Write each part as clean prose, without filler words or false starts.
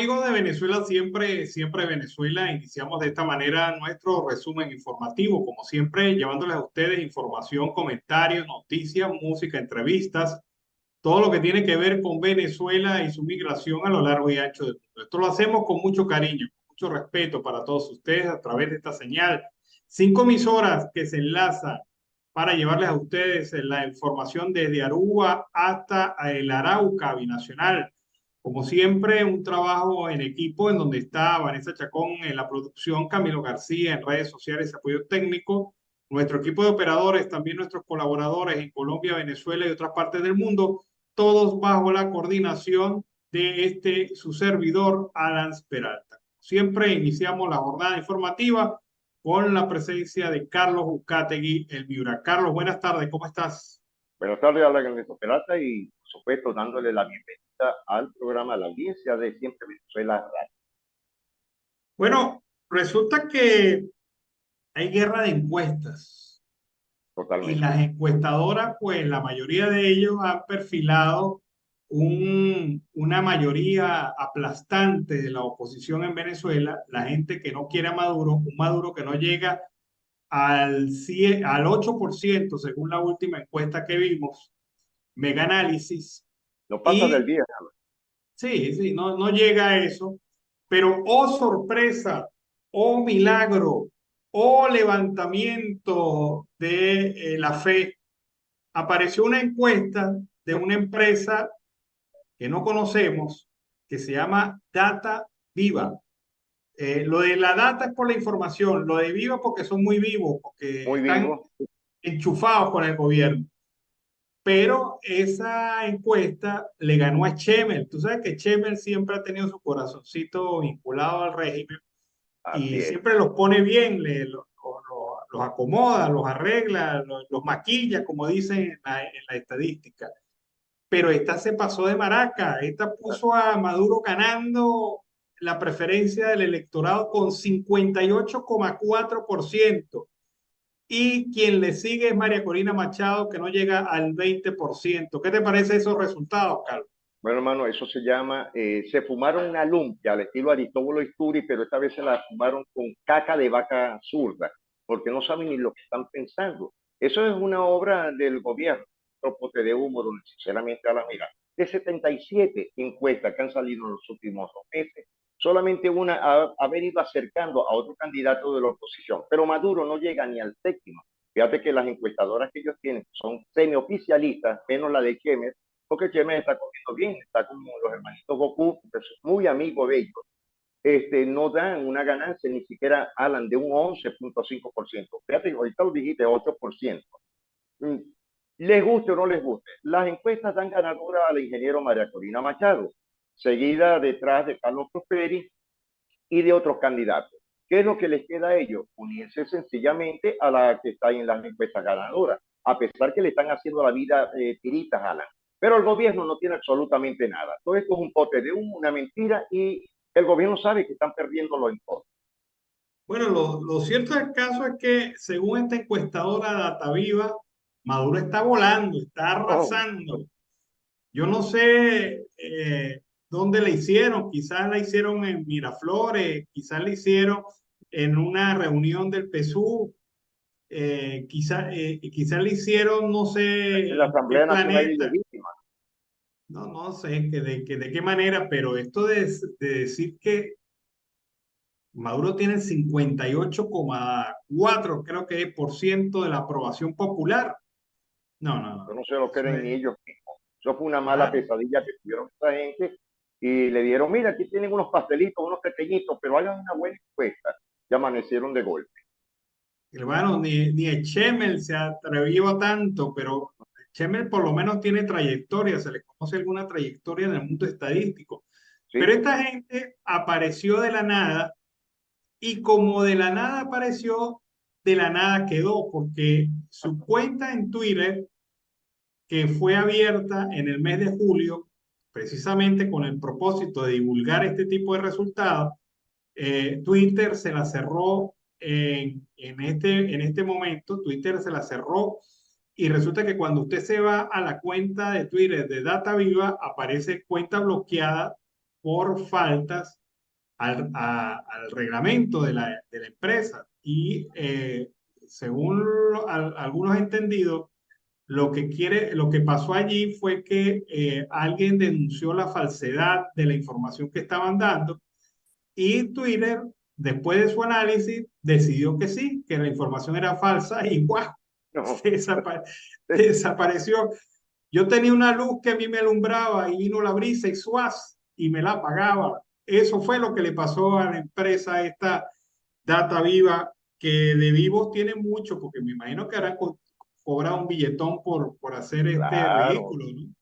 amigos de Venezuela, siempre Venezuela, iniciamos de esta manera nuestro resumen informativo, como siempre, llevándoles a ustedes información, comentarios, noticias, música, entrevistas, todo lo que tiene que ver con Venezuela y su migración a lo largo y ancho del mundo. Esto lo hacemos con mucho cariño, con mucho respeto para todos ustedes a través de esta señal. 5 emisoras que se enlazan para llevarles a ustedes la información desde Aruba hasta el Arauca binacional. Como siempre, un trabajo en equipo en donde está Vanessa Chacón en la producción, Camilo García en redes sociales y apoyo técnico, nuestro equipo de operadores, también nuestros colaboradores en Colombia, Venezuela y otras partes del mundo, todos bajo la coordinación de su servidor, Alan Peralta. Siempre iniciamos la jornada informativa con la presencia de Carlos Uzcategui, el Miura. Carlos, buenas tardes, ¿cómo estás? Buenas tardes a la Ernesto Peralta y, por supuesto, dándole la bienvenida al programa, a la audiencia de Siempre Venezuela Radio. Bueno, resulta que hay guerra de encuestas y Totalmente. las encuestadoras, pues la mayoría de ellos han perfilado una mayoría aplastante de la oposición en Venezuela, la gente que no quiere a Maduro, un Maduro que no llega al 8% según la última encuesta que vimos, Mega Análisis, No pasa del y día. sí, sí, no llega a eso, pero oh sorpresa, oh milagro, oh levantamiento de la fe. Apareció una encuesta de una empresa que no conocemos, que se llama Data Viva. Lo de la data es por la información, lo de Viva porque son muy vivos, porque Muy están vivo. enchufados con el gobierno. Pero esa encuesta le ganó a Chemel. Tú sabes que Chemel siempre ha tenido su corazoncito vinculado al régimen Así y es. siempre los pone bien, los acomoda, los arregla, los maquilla, como dicen en la estadística. Pero esta se pasó de maraca, esta puso a Maduro ganando la preferencia del electorado con 58,4% y quien le sigue es María Corina Machado, que no llega al 20%. ¿Qué te parece esos resultados, Carlos? Bueno, hermano, eso se llama, se fumaron una lumpia al estilo Aristóbulo Isturi, pero esta vez se la fumaron con caca de vaca zurda, porque no saben ni lo que están pensando. Eso es una obra del gobierno, un pote de humo, donde sinceramente a la mira, de 77 encuestas que han salido en los últimos 2 meses, solamente una ha venido acercando a otro candidato de la oposición, pero Maduro no llega ni al séptimo. Fíjate que las encuestadoras que ellos tienen son semioficialistas, menos la de Chemes, porque Cheme está comiendo bien, está como los hermanitos Goku, que es muy amigo de ellos. No dan una ganancia, ni siquiera Alan, de un 11,5%. Fíjate, ahorita lo dijiste, 8%. Mm, Les guste o no les guste, las encuestas dan ganadora a la ingeniero María Corina Machado, seguida detrás de Carlos Prosperi y de otros candidatos. ¿Qué es lo que les queda a ellos? Unirse sencillamente a la que está en las encuestas ganadoras, a pesar que le están haciendo la vida tiritas a Alan. Pero el gobierno no tiene absolutamente nada. Todo esto es un pote de humo, una mentira, y el gobierno sabe que están perdiendo los impuestos. Bueno, lo cierto del caso es que, según esta encuestadora Dataviva, Maduro está volando, está Oh, arrasando. Yo no sé dónde la hicieron, quizás la hicieron en Miraflores, quizás la hicieron en una reunión del PSUV, quizás la hicieron, no en sé la en qué Asamblea Nacional planeta, Ilegítima. no sé de qué manera, pero esto de decir que Maduro tiene el 58,4, creo que es, por ciento de la aprobación popular. No, no, Yo no. no sé lo que Eso eran ni es, ellos mismos. Eso fue una mala claro. pesadilla que tuvieron esta gente y le dieron, mira, aquí tienen unos pastelitos, unos pequeñitos, pero hagan una buena encuesta. Y amanecieron de golpe. Hermano, ni Echemel se atrevió a tanto, pero Echemel por lo menos tiene trayectoria, se le conoce alguna trayectoria en el mundo estadístico. Pero ¿Sí? esta gente apareció de la nada y como de la nada apareció, de la nada quedó, porque su cuenta en Twitter, que fue abierta en el mes de julio, precisamente con el propósito de divulgar este tipo de resultados, Twitter se la cerró en este momento, Twitter se la cerró y resulta que cuando usted se va a la cuenta de Twitter de Data Viva, aparece cuenta bloqueada por faltas al reglamento de la empresa. Y según algunos entendidos, lo que pasó allí fue que alguien denunció la falsedad de la información que estaban dando y Twitter, después de su análisis, decidió que sí, que la información era falsa y ¡guau! No. Se desapareció. Yo tenía una luz que a mí me alumbraba y vino la brisa y ¡suaz! Y me la apagaba. Eso fue lo que le pasó a la empresa esta Data Viva, que de vivos tiene mucho, porque me imagino que habrán cobrado un billetón por hacer este Claro. ridículo, ¿no?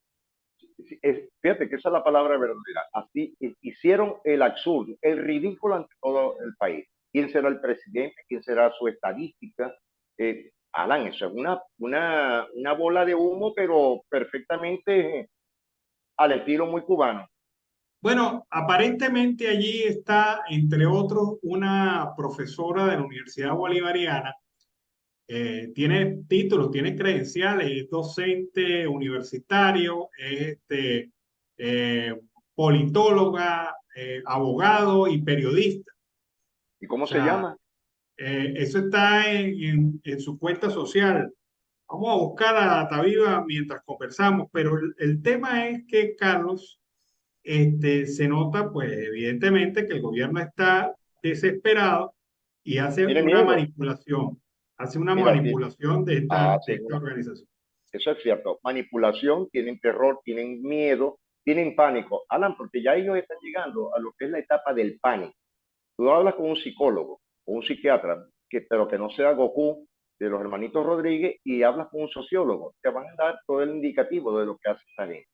Sí, fíjate que esa es la palabra verdadera. Así hicieron el absurdo, el ridículo ante todo el país. ¿Quién será el presidente? ¿Quién será su estadística? Alan, eso es una bola de humo, pero perfectamente al estilo muy cubano. Bueno, aparentemente allí está, entre otros, una profesora de la Universidad Bolivariana. Tiene títulos, tiene credenciales, es docente universitario, es eh, politóloga, abogado y periodista. ¿Y O cómo se sea, llama? eso está en su cuenta social. Vamos a buscar a Dataviva mientras conversamos, pero el tema es que, Carlos, se nota, pues evidentemente, que el gobierno está desesperado y Tiene miedo. hace una Mira, manipulación de esta seguro. organización. Eso es cierto. Manipulación, tienen terror, tienen miedo, tienen pánico. Alan, porque ya ellos están llegando a lo que es la etapa del pánico. Tú hablas con un psicólogo o un psiquiatra, pero que no sea Goku de los hermanitos Rodríguez, y hablas con un sociólogo, te van a dar todo el indicativo de lo que hace esta gente.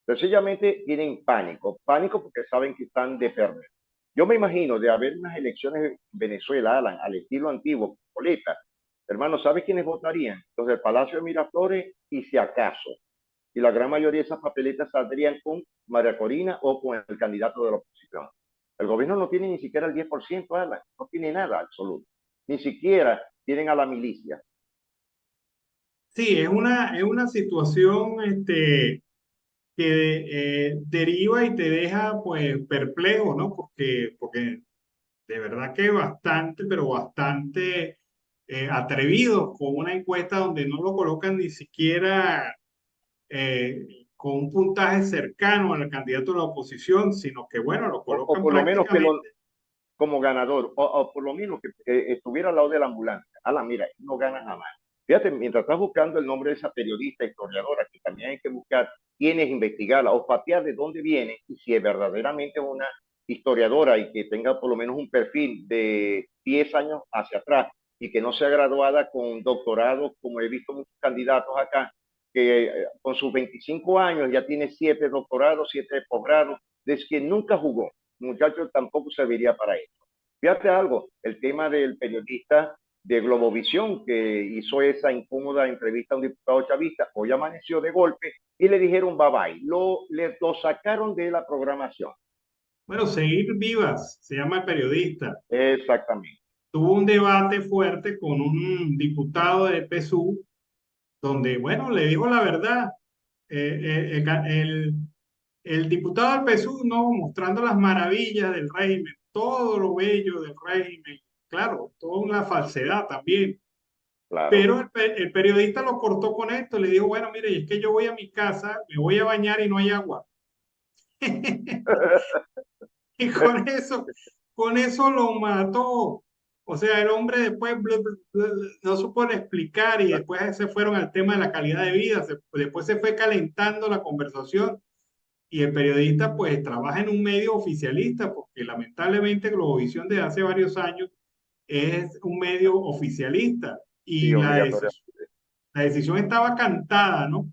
Sencillamente tienen pánico, pánico porque saben que están de perder. Yo me imagino de haber unas elecciones en Venezuela, Alan, al estilo antiguo, boleta. Hermano, ¿sabes quiénes votarían? Los del Palacio de Miraflores y si acaso. Y la gran mayoría de esas papeletas saldrían con María Corina o con el candidato de la oposición. El gobierno no tiene ni siquiera el 10%, Alan, no tiene nada absoluto. Ni siquiera tienen a la milicia. Sí, es una situación que deriva y te deja pues perplejo, ¿no? Porque de verdad que bastante, pero bastante atrevidos con una encuesta donde no lo colocan ni siquiera con un puntaje cercano al candidato de la oposición, sino que, bueno, lo O colocan por lo menos que lo, prácticamente. como ganador, o por lo menos que estuviera al lado de la ambulancia. Alan, mira, no gana jamás. Fíjate, mientras estás buscando el nombre de esa periodista historiadora, que también hay que buscar quién es, investigarla o patear de dónde viene y si es verdaderamente una historiadora y que tenga por lo menos un perfil de 10 años hacia atrás y que no sea graduada con doctorado, como he visto muchos candidatos acá, que con sus 25 años ya tiene 7 doctorados, 7 posgrados, desde que nunca jugó. Muchacho tampoco serviría para eso. Fíjate algo, el tema del periodista de Globovisión que hizo esa incómoda entrevista a un diputado chavista, hoy amaneció de golpe y le dijeron bye bye, lo sacaron de la programación. Bueno, Seguir Vivas, se llama el periodista, Exactamente. tuvo un debate fuerte con un diputado de PSU, donde, bueno, le dijo la verdad. El diputado del PSUV, no, mostrando las maravillas del régimen, todo lo bello del régimen, claro, toda una falsedad también. Claro. Pero el periodista lo cortó con esto, le dijo, bueno, mire, es que yo voy a mi casa, me voy a bañar y no hay agua. Y con eso lo mató. O sea, el hombre después no supo explicar y después se fueron al tema de la calidad de vida, después se fue calentando la conversación y el periodista pues trabaja en un medio oficialista porque lamentablemente Globovisión desde hace varios años es un medio oficialista Sí, y obligatoria. la decisión estaba cantada, ¿no?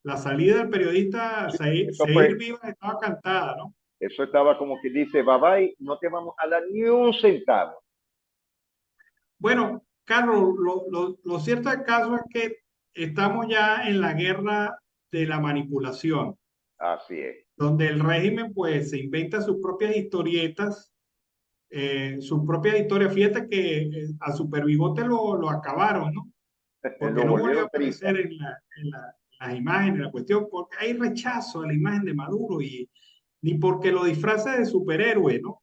La salida del periodista Sí, Seguir Vivas estaba cantada, ¿no? eso estaba como que dice, bye bye, no te vamos a dar ni un centavo. Bueno, Carlos, lo cierto del caso es que estamos ya en la guerra de la manipulación, Así es. donde el régimen pues se inventa sus propias historietas, sus propias historias. Fíjate que a Superbigote lo acabaron, ¿no? Porque Lo no volvió a volvieron triste. aparecer en las imágenes, la cuestión, porque hay rechazo a la imagen de Maduro ni porque lo disfrace de superhéroe, ¿no?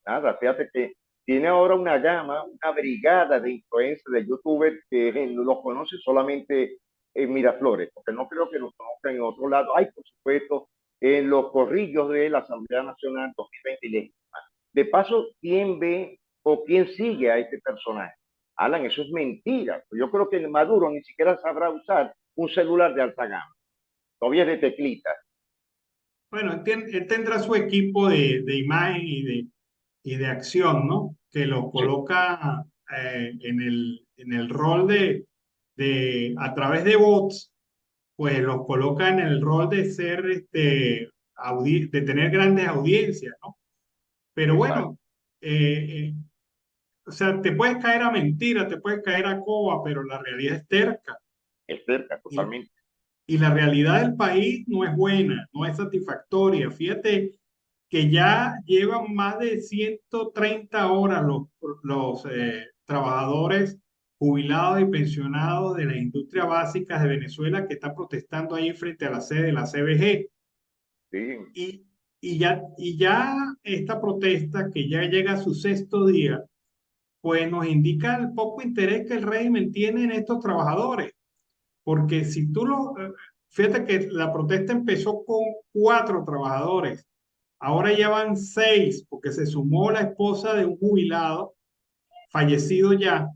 Nada, fíjate que tiene ahora una gama, una brigada de influencers, de youtubers que los conoce solamente en Miraflores, porque no creo que los conozcan en otro lado. Hay, por supuesto, en los corrillos de la Asamblea Nacional 2020 y legítima. De paso, ¿quién ve o quién sigue a este personaje? Alan, eso es mentira. Yo creo que Maduro ni siquiera sabrá usar un celular de alta gama. Todavía es de teclita. Bueno, él tendrá su equipo de imagen y de acción, ¿no? Que lo Sí, coloca en el rol a través de bots, pues los coloca en el rol de ser, de tener grandes audiencias, ¿no? Pero exacto. bueno, o sea, te puedes caer a mentira, te puedes caer a coba, pero la realidad es terca. Es cerca, Y, totalmente. y la realidad del país no es buena, no es satisfactoria. Fíjate que ya llevan más de 130 horas los trabajadores jubilados y pensionados de las industrias básicas de Venezuela que están protestando ahí frente a la sede de la CBG. Sí, Y, y ya esta protesta, que ya llega a su sexto día, pues nos indica el poco interés que el régimen tiene en estos trabajadores. Porque si tú fíjate que la protesta empezó con 4 trabajadores, ahora ya van 6, porque se sumó la esposa de un jubilado fallecido ya,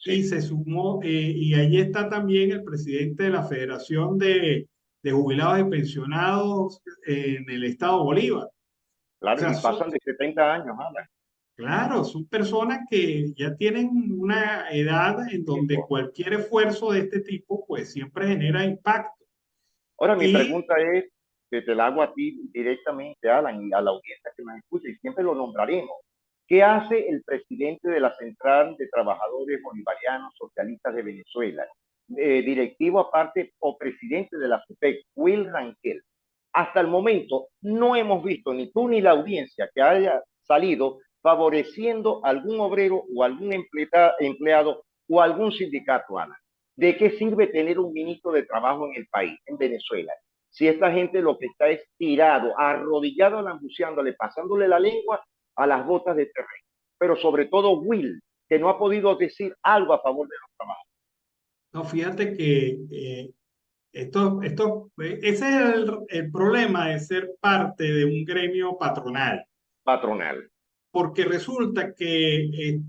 y sí. se sumó, y allí está también el presidente de la Federación de Jubilados y Pensionados en el estado Bolívar. O Claro, sea, y pasan de 70 años, Alan. claro, son personas que ya tienen una edad en donde Tiempo. cualquier esfuerzo de este tipo, pues siempre genera impacto. Ahora, mi Y pregunta es, que te la hago a ti directamente, Alan, y a la audiencia que me escucha, y siempre lo nombraremos. ¿Qué hace el presidente de la Central de Trabajadores Bolivarianos Socialistas de Venezuela? Directivo aparte o presidente de la SUPEC, Will Rangel. Hasta el momento no hemos visto ni tú ni la audiencia que haya salido favoreciendo a algún obrero o algún empleado o algún sindicato, Ana. ¿De qué sirve tener un ministro de Trabajo en el país, en Venezuela? Si esta gente lo que está es tirado, arrodillado, alambuceándole, pasándole la lengua a las botas de terreno. Pero sobre todo Will, que no ha podido decir algo a favor de los trabajadores. no, fíjate que ese es el problema de ser parte de un gremio patronal, Patronal. porque resulta que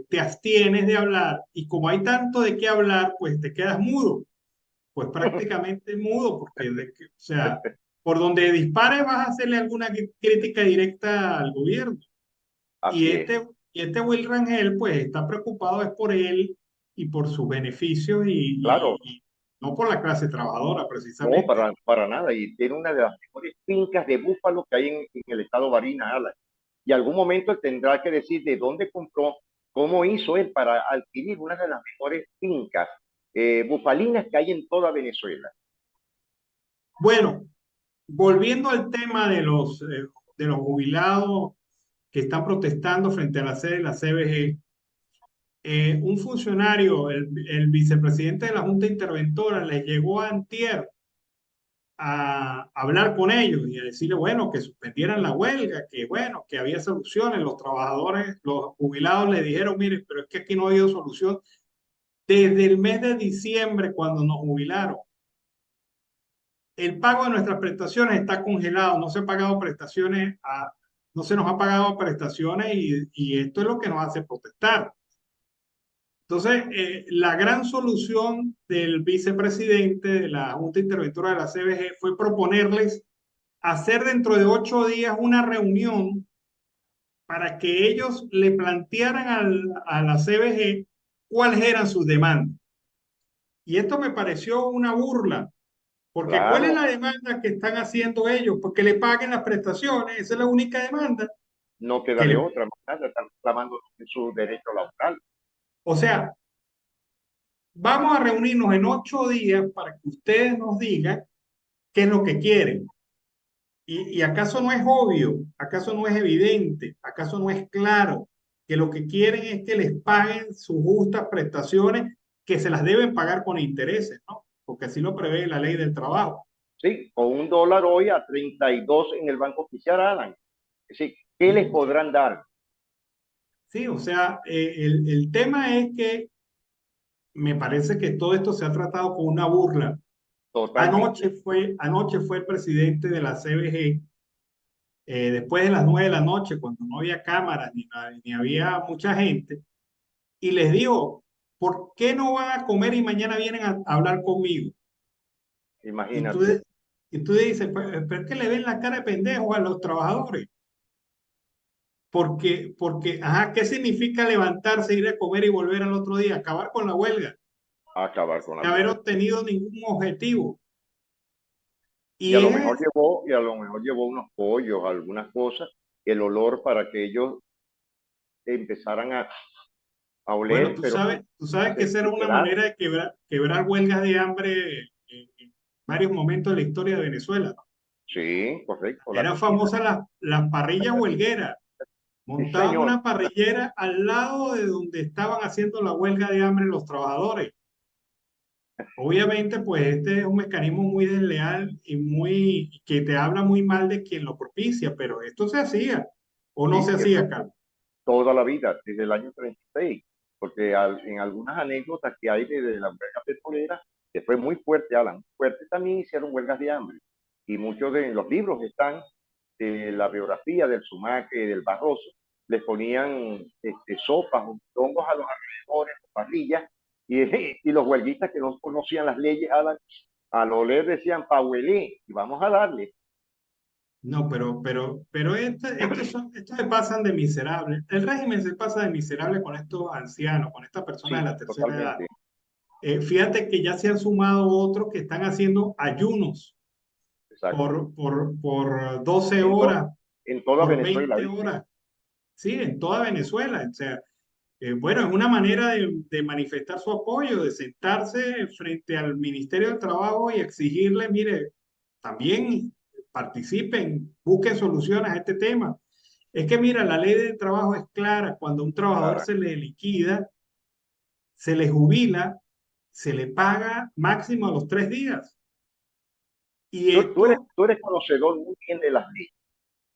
te abstienes de hablar y como hay tanto de qué hablar, pues te quedas mudo, pues prácticamente mudo, porque, o sea, por donde dispares vas a hacerle alguna crítica directa al gobierno. Y Así es. Will Rangel, pues está preocupado es por él y por sus beneficios Claro, y no por la clase trabajadora, no, precisamente. para nada. Y tiene una de las mejores fincas de búfalo que hay en el estado Barinas, Alan. Y algún momento él tendrá que decir de dónde compró, cómo hizo él para adquirir una de las mejores fincas bufalinas que hay en toda Venezuela. Bueno, volviendo al tema de los jubilados que están protestando frente a la sede de la CBG, un funcionario, el vicepresidente de la Junta Interventora, les llegó a antier a hablar con ellos y a decirle, bueno, que suspendieran la huelga, que bueno, que había soluciones. Los trabajadores, los jubilados le dijeron, miren, pero es que aquí no ha habido solución desde el mes de diciembre cuando nos jubilaron. El pago de nuestras prestaciones está congelado, no se ha pagado prestaciones, no se nos ha pagado prestaciones y esto es lo que nos hace protestar. Entonces, la gran solución del vicepresidente de la Junta Interventora de la CBG fue proponerles hacer dentro de 8 días una reunión para que ellos le plantearan a la CBG cuáles eran sus demandas. Y esto me pareció una burla, porque ¿cuál es Claro, la demanda que están haciendo ellos? Porque le paguen las prestaciones, esa es la única demanda. no queda Que de le, otra, nada, están reclamando su derecho laboral. o sea, vamos a reunirnos en 8 días para que ustedes nos digan qué es lo que quieren. ¿Y acaso no es obvio? ¿Acaso no es evidente? ¿Acaso no es claro que lo que quieren es que les paguen sus justas prestaciones que se las deben pagar con intereses, ¿no? Porque así lo prevé la ley del trabajo. Sí, con $1 hoy a 32 en el banco oficial, Alan. Sí, ¿qué les podrán dar? Sí, o sea, el tema es que me parece que todo esto se ha tratado con una burla. Totalmente. Anoche fue el presidente de la CBG, después de las 9 de la noche, cuando no había cámaras ni había mucha gente, y les digo, ¿por qué no van a comer y mañana vienen a hablar conmigo? Y tú, Imagínate. y tú dices, pero es que le ven la cara de pendejos a los trabajadores. Ajá, ¿qué significa levantarse, ir a comer y volver al otro día? Acabar con la huelga, Acabar con la sin haber huelga. obtenido ningún objetivo. Y Y a lo mejor es, llevó unos pollos, algunas cosas, el olor para que ellos empezaran a bueno, oler, pero tú sabes que esa era se una quedaron. manera de quebrar huelgas de hambre en varios momentos de la historia de Venezuela, ¿no? Sí, correcto, la Eran cocina. famosas las parrillas huelgueras. Sí, Montaban señor. una parrillera al lado de donde estaban haciendo la huelga de hambre los trabajadores. Obviamente, pues este es un mecanismo muy desleal y muy que te habla muy mal de quien lo propicia, pero esto se hacía o no se Sí, hacía, eso Carlos. toda la vida, desde el año 36, porque en algunas anécdotas que hay de la huelga petrolera, que fue muy fuerte, Alan, fuerte, también hicieron huelgas de hambre. Y muchos de los libros están de la biografía del Sumaque, del Barroso, les ponían sopas o hongos a los alrededores, parrillas, y, y los huelguistas que no conocían las leyes, Alan, al oler decían, Pahuelé, y vamos a darle. No, pero estos se pasan de miserables. El régimen se pasa de miserable con estos ancianos, con estas personas de Sí, la tercera edad. totalmente, Fíjate que ya se han sumado otros que están haciendo ayunos exacto. por 12 En, to, horas, en toda por Venezuela, 20 ¿viste? horas. Sí, en toda Venezuela. O sea, bueno, es una manera de manifestar su apoyo, de sentarse frente al Ministerio del Trabajo y exigirle, mire, también participen, busquen soluciones a este tema. Es que, mira, la ley de trabajo es clara. Cuando a un trabajador Clara. se le liquida, se le jubila, se le paga máximo a los 3 días. Y esto, Tú eres conocedor muy bien de las leyes.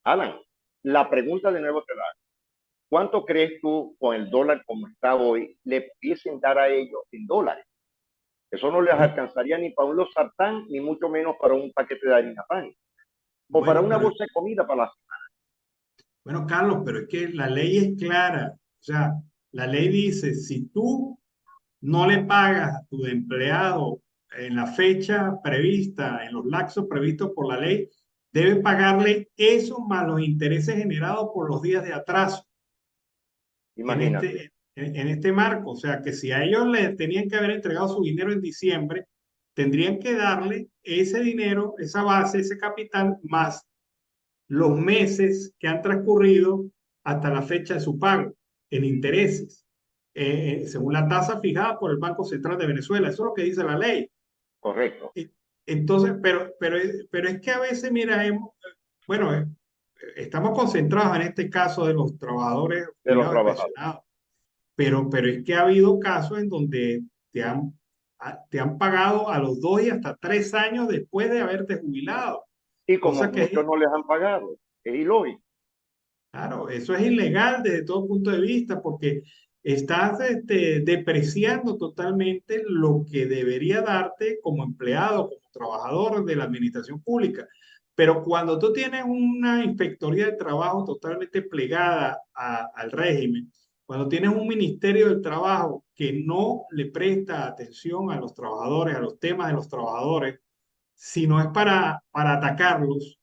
Alan, la pregunta de nuevo te da. ¿Cuánto crees tú con el dólar como está hoy le pudiesen dar a ellos en dólares? Eso no les bu- alcanzaría ni para un losartán, ni mucho menos para un paquete de harina pan. O para bueno, una bolsa de comida para la... bueno, Carlos, pero es que la ley es clara. O sea, la ley dice, si tú no le pagas a tu empleado en la fecha prevista, en los lapsos previstos por la ley, debe pagarle eso más los intereses generados por los días de atraso Imagínate. en este marco. O sea, que si a ellos le tenían que haber entregado su dinero en diciembre, tendrían que darle ese dinero, esa base, ese capital, más los meses que han transcurrido hasta la fecha de su pago en intereses, según la tasa fijada por el Banco Central de Venezuela. Eso es lo que dice la ley. Correcto. Eh, Entonces, pero es que a veces, mira, bueno, estamos concentrados en este caso de los trabajadores De los jubilados y trabajadores. pensionados, pero es que ha habido casos en donde te han pagado a los 2 y hasta 3 años después de haberte jubilado, Y como cosa que muchos es. no les han pagado, es ilógico. Claro, eso es ilegal desde todo punto de vista porque estás depreciando totalmente lo que debería darte como empleado, como trabajador de la administración pública. Pero cuando tú tienes una inspectoría de trabajo totalmente plegada al régimen, cuando tienes un ministerio del trabajo que no le presta atención a los trabajadores, a los temas de los trabajadores, sino es para atacarlos,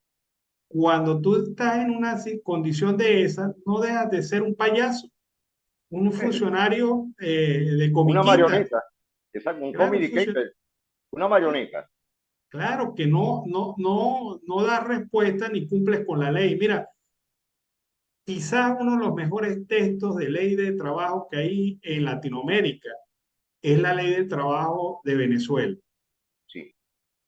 cuando tú estás en una condición de esa, no dejas de ser un payaso, un funcionario de Una comiquita. marioneta, exacto, un Claro, comedy cater, una marioneta. claro que no da respuesta ni cumples con la ley. Mira, quizás uno de los mejores textos de ley de trabajo que hay en Latinoamérica es la ley del trabajo de Venezuela. Sí,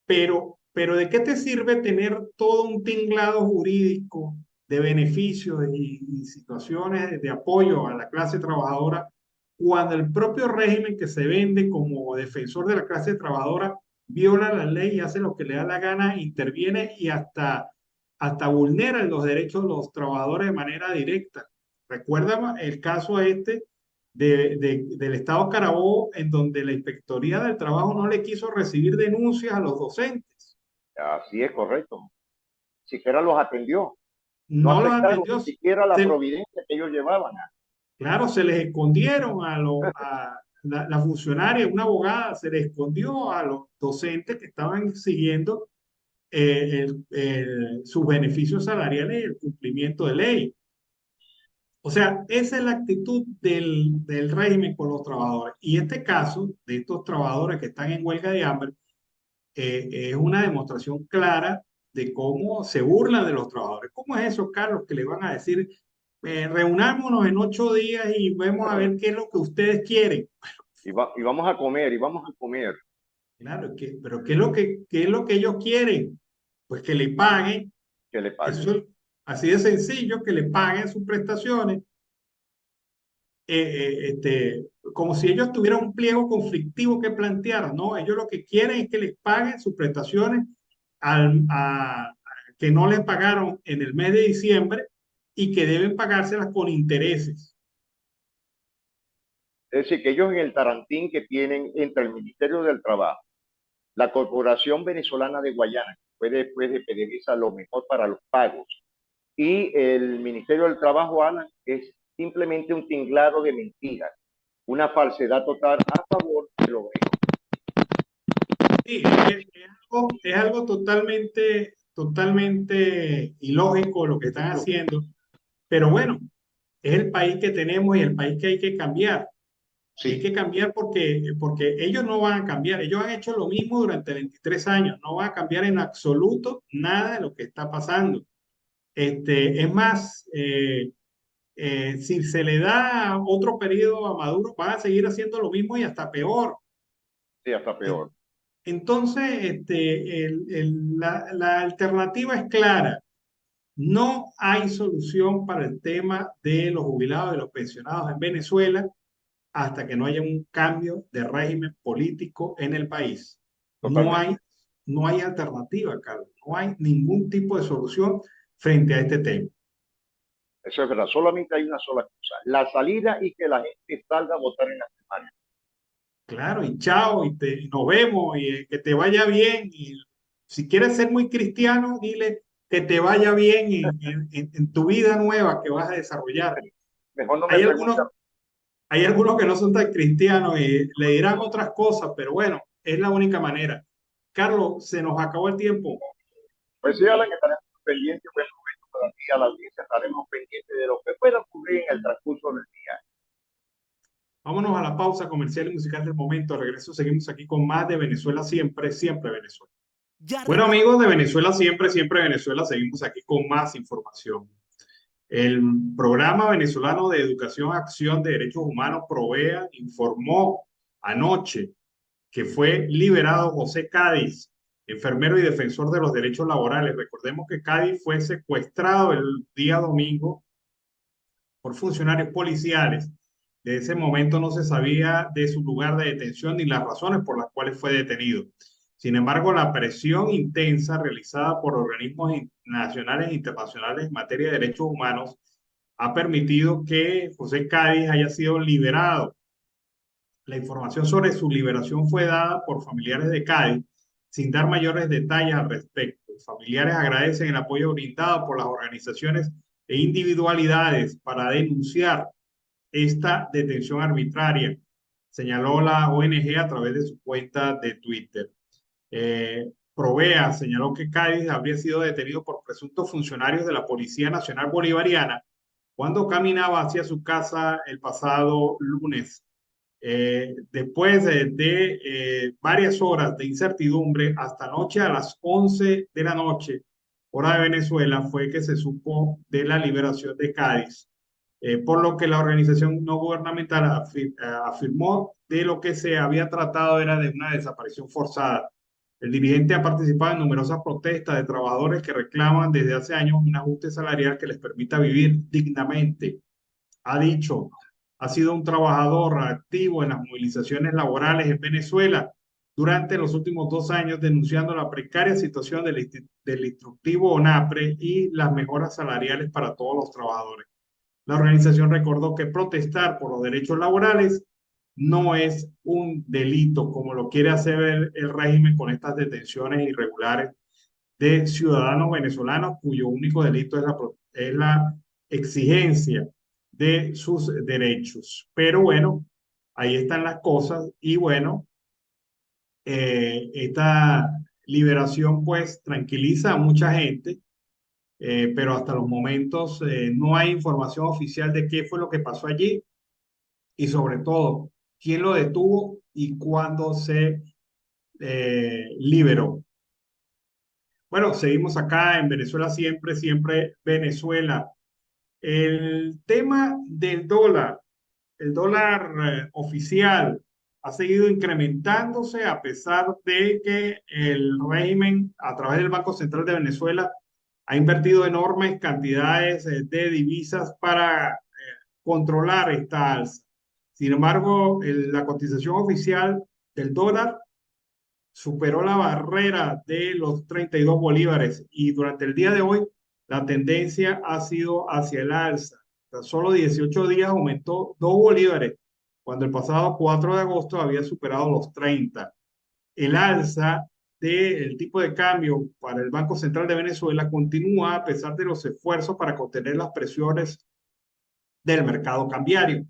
Pero ¿de qué te sirve tener todo un tinglado jurídico de beneficios y situaciones de apoyo a la clase trabajadora cuando el propio régimen que se vende como defensor de la clase trabajadora viola la ley y hace lo que le da la gana, interviene y hasta vulnera los derechos de los trabajadores de manera directa. Recuerda el caso este del Estado Carabobo, en donde la Inspectoría del Trabajo no le quiso recibir denuncias a los docentes. Así es correcto. Siquiera los atendió. No No los aceptaron atendió. ni siquiera la Se, providencia que ellos llevaban. claro, se les escondieron a la funcionaria, una abogada, se les escondió a los docentes que estaban siguiendo sus beneficios salariales y el cumplimiento de ley. O sea, esa es la actitud del régimen con los trabajadores. Y este caso de estos trabajadores que están en huelga de hambre es una demostración clara de cómo se burlan de los trabajadores. ¿Cómo es eso, Carlos, que le van a decir, reunámonos en 8 días y vemos a ver qué es lo que ustedes quieren? Y vamos a comer, y vamos a comer. Claro, pero qué es lo que ellos quieren? Pues que le paguen, Que le paguen. eso es así de sencillo, que le paguen sus prestaciones, como si ellos tuvieran un pliego conflictivo que plantear, ¿no? Ellos lo que quieren es que les paguen sus prestaciones que no les pagaron en el mes de diciembre y que deben pagárselas con intereses. Es decir, que ellos en el tarantín que tienen entre el Ministerio del Trabajo, la Corporación Venezolana de Guayana, que fue después de PDVSA lo mejor para los pagos, y el Ministerio del Trabajo, Alan, es simplemente un tinglado de mentiras, una falsedad total a favor de los obreros. Sí, es algo totalmente ilógico lo que están haciendo, pero bueno, es el país que tenemos y el país que hay que cambiar. Hay Sí, que cambiar porque ellos no van a cambiar. Ellos han hecho lo mismo durante 23 años. No van a cambiar en absoluto nada de lo que está pasando. Es más, si se le da otro periodo a Maduro, van a seguir haciendo lo mismo y hasta peor. sí, hasta Eh, peor. Entonces, la alternativa es clara. No hay solución para el tema de los jubilados y los pensionados en Venezuela hasta que no haya un cambio de régimen político en el país. No Totalmente. hay, no hay alternativa, Carlos. No hay ningún tipo de solución frente a este tema. Eso es verdad. Solamente hay una sola cosa. La salida y que la gente salga a votar en las primarias. Claro, y chao, y nos vemos, y que te vaya bien. Y si quieres ser muy cristiano, dile que te vaya bien en tu vida nueva que vas a desarrollar. Mejor no me Hay pregunten. algunos, hay algunos que no son tan cristianos y le dirán otras cosas, pero bueno, es la única manera. Carlos, se nos acabó el tiempo. Pues sí, Alan, estaremos pendientes, buen momento para ti, a la audiencia, estaremos pendientes de lo que pueda ocurrir en el transcurso del día. Vámonos a la pausa comercial y musical del momento. Al regreso seguimos aquí con más de Venezuela siempre, siempre Venezuela. Ya Bueno, regresamos. amigos de Venezuela siempre, siempre Venezuela, seguimos aquí con más información. El Programa Venezolano de Educación, Acción de Derechos Humanos, PROVEA, informó anoche que fue liberado José Cádiz, enfermero y defensor de los derechos laborales. Recordemos que Cádiz fue secuestrado el día domingo por funcionarios policiales. De ese momento no se sabía de su lugar de detención ni las razones por las cuales fue detenido. Sin embargo, la presión intensa realizada por organismos nacionales e internacionales en materia de derechos humanos ha permitido que José Cádiz haya sido liberado. La información sobre su liberación fue dada por familiares de Cádiz, sin dar mayores detalles al respecto. Los familiares agradecen el apoyo brindado por las organizaciones e individualidades para denunciar esta detención arbitraria, señaló la ONG a través de su cuenta de Twitter. Provea señaló que Cádiz habría sido detenido por presuntos funcionarios de la Policía Nacional Bolivariana cuando caminaba hacia su casa el pasado lunes. Después de varias horas de incertidumbre, hasta anoche a las 11 de la noche, hora de Venezuela, fue que se supo de la liberación de Cádiz, por lo que la organización no gubernamental afirmó de lo que se había tratado era de una desaparición forzada. El dirigente ha participado en numerosas protestas de trabajadores que reclaman desde hace años un ajuste salarial que les permita vivir dignamente. Ha dicho, ha sido un trabajador activo en las movilizaciones laborales en Venezuela durante los últimos 2 años, denunciando la precaria situación del instructivo ONAPRE y las mejoras salariales para todos los trabajadores. La organización recordó que protestar por los derechos laborales no es un delito, como lo quiere hacer el régimen con estas detenciones irregulares de ciudadanos venezolanos cuyo único delito es la exigencia de sus derechos. Pero bueno, ahí están las cosas y bueno, esta liberación pues tranquiliza a mucha gente, pero hasta los momentos no hay información oficial de qué fue lo que pasó allí y sobre todo quién lo detuvo y cuándo se liberó. Bueno, seguimos acá en Venezuela siempre, siempre Venezuela. El tema del dólar, el dólar oficial ha seguido incrementándose a pesar de que el régimen a través del Banco Central de Venezuela ha invertido enormes cantidades de divisas para controlar esta alza. Sin embargo, la cotización oficial del dólar superó la barrera de los 32 bolívares y durante el día de hoy la tendencia ha sido hacia el alza. Tan solo 18 días aumentó 2 bolívares, cuando el pasado 4 de agosto había superado los 30. El alza del tipo de cambio para el Banco Central de Venezuela continúa a pesar de los esfuerzos para contener las presiones del mercado cambiario.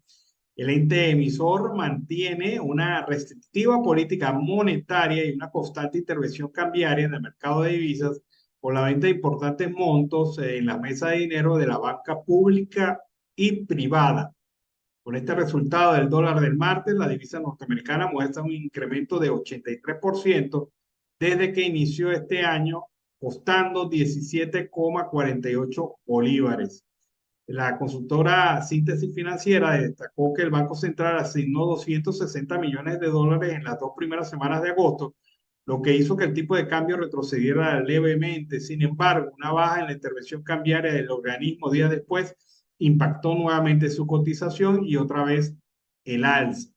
El ente emisor mantiene una restrictiva política monetaria y una constante intervención cambiaria en el mercado de divisas por la venta de importantes montos en la mesa de dinero de la banca pública y privada. Con este resultado del dólar del martes, la divisa norteamericana muestra un incremento de 83% desde que inició este año, costando 17,48 bolívares. La consultora Síntesis Financiera destacó que el Banco Central asignó 260 millones de dólares en las 2 primeras semanas de agosto, lo que hizo que el tipo de cambio retrocediera levemente. Sin embargo, una baja en la intervención cambiaria del organismo días después impactó nuevamente su cotización y otra vez el alza.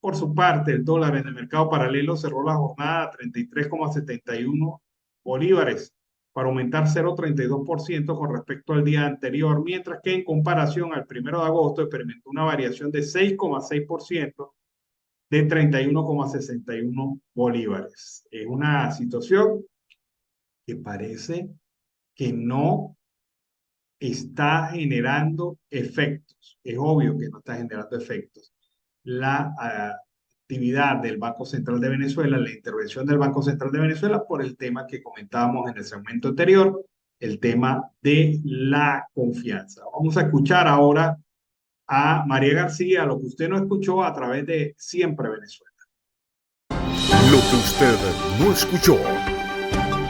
Por su parte, el dólar en el mercado paralelo cerró la jornada a 33,71 bolívares, para aumentar 0,32% con respecto al día anterior, mientras que en comparación al 1 de agosto experimentó una variación de 6,6% de 31,61 bolívares. Es una situación que parece que no está generando efectos. Es obvio que no está generando efectos. La actividad del Banco Central de Venezuela, la intervención del Banco Central de Venezuela por el tema que comentábamos en el segmento anterior, el tema de la confianza. Vamos a escuchar ahora a María García, lo que usted no escuchó a través de Siempre Venezuela. Lo que usted no escuchó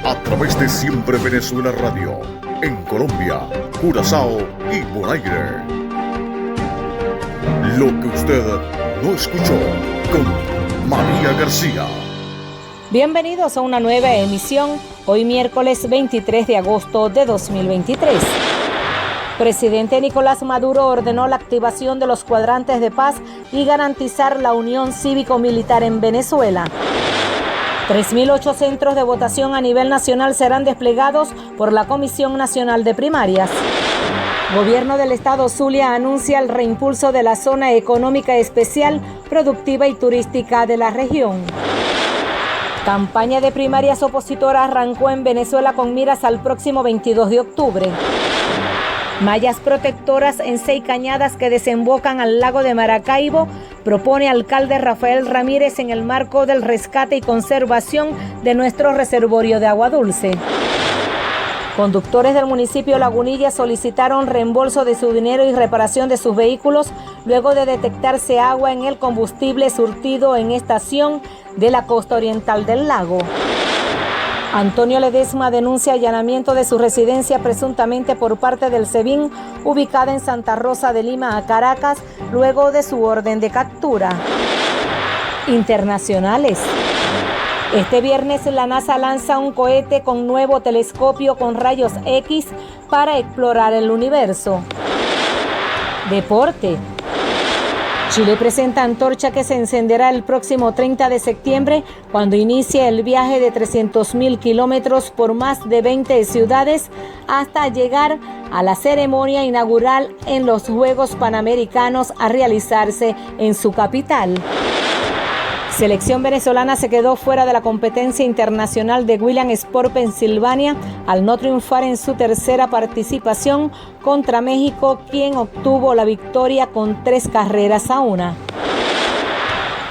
a través de Siempre Venezuela Radio, en Colombia, Curazao y Bonaire. Lo que usted no escuchó con María García. Bienvenidos a una nueva emisión, hoy miércoles 23 de agosto de 2023. Presidente Nicolás Maduro ordenó la activación de los cuadrantes de paz y garantizar la unión cívico-militar en Venezuela. 3.008 centros de votación a nivel nacional serán desplegados por la Comisión Nacional de Primarias. Gobierno del Estado Zulia anuncia el reimpulso de la zona económica especial, productiva y turística de la región. Campaña de primarias opositora arrancó en Venezuela con miras al próximo 22 de octubre. Mallas protectoras en 6 cañadas que desembocan al lago de Maracaibo, propone alcalde Rafael Ramírez en el marco del rescate y conservación de nuestro reservorio de agua dulce. Conductores del municipio Lagunilla solicitaron reembolso de su dinero y reparación de sus vehículos luego de detectarse agua en el combustible surtido en estación de la costa oriental del lago. Antonio Ledesma denuncia allanamiento de su residencia presuntamente por parte del SEBIN, ubicada en Santa Rosa de Lima, a Caracas, luego de su orden de captura. Internacionales. Este viernes la NASA lanza un cohete con nuevo telescopio con rayos X para explorar el universo. Deporte. Chile presenta antorcha que se encenderá el próximo 30 de septiembre cuando inicie el viaje de 300.000 kilómetros por más de 20 ciudades hasta llegar a la ceremonia inaugural en los Juegos Panamericanos a realizarse en su capital. Selección venezolana se quedó fuera de la competencia internacional de Williamsport, Pensilvania, al no triunfar en su tercera participación contra México, quien obtuvo la victoria con 3-1.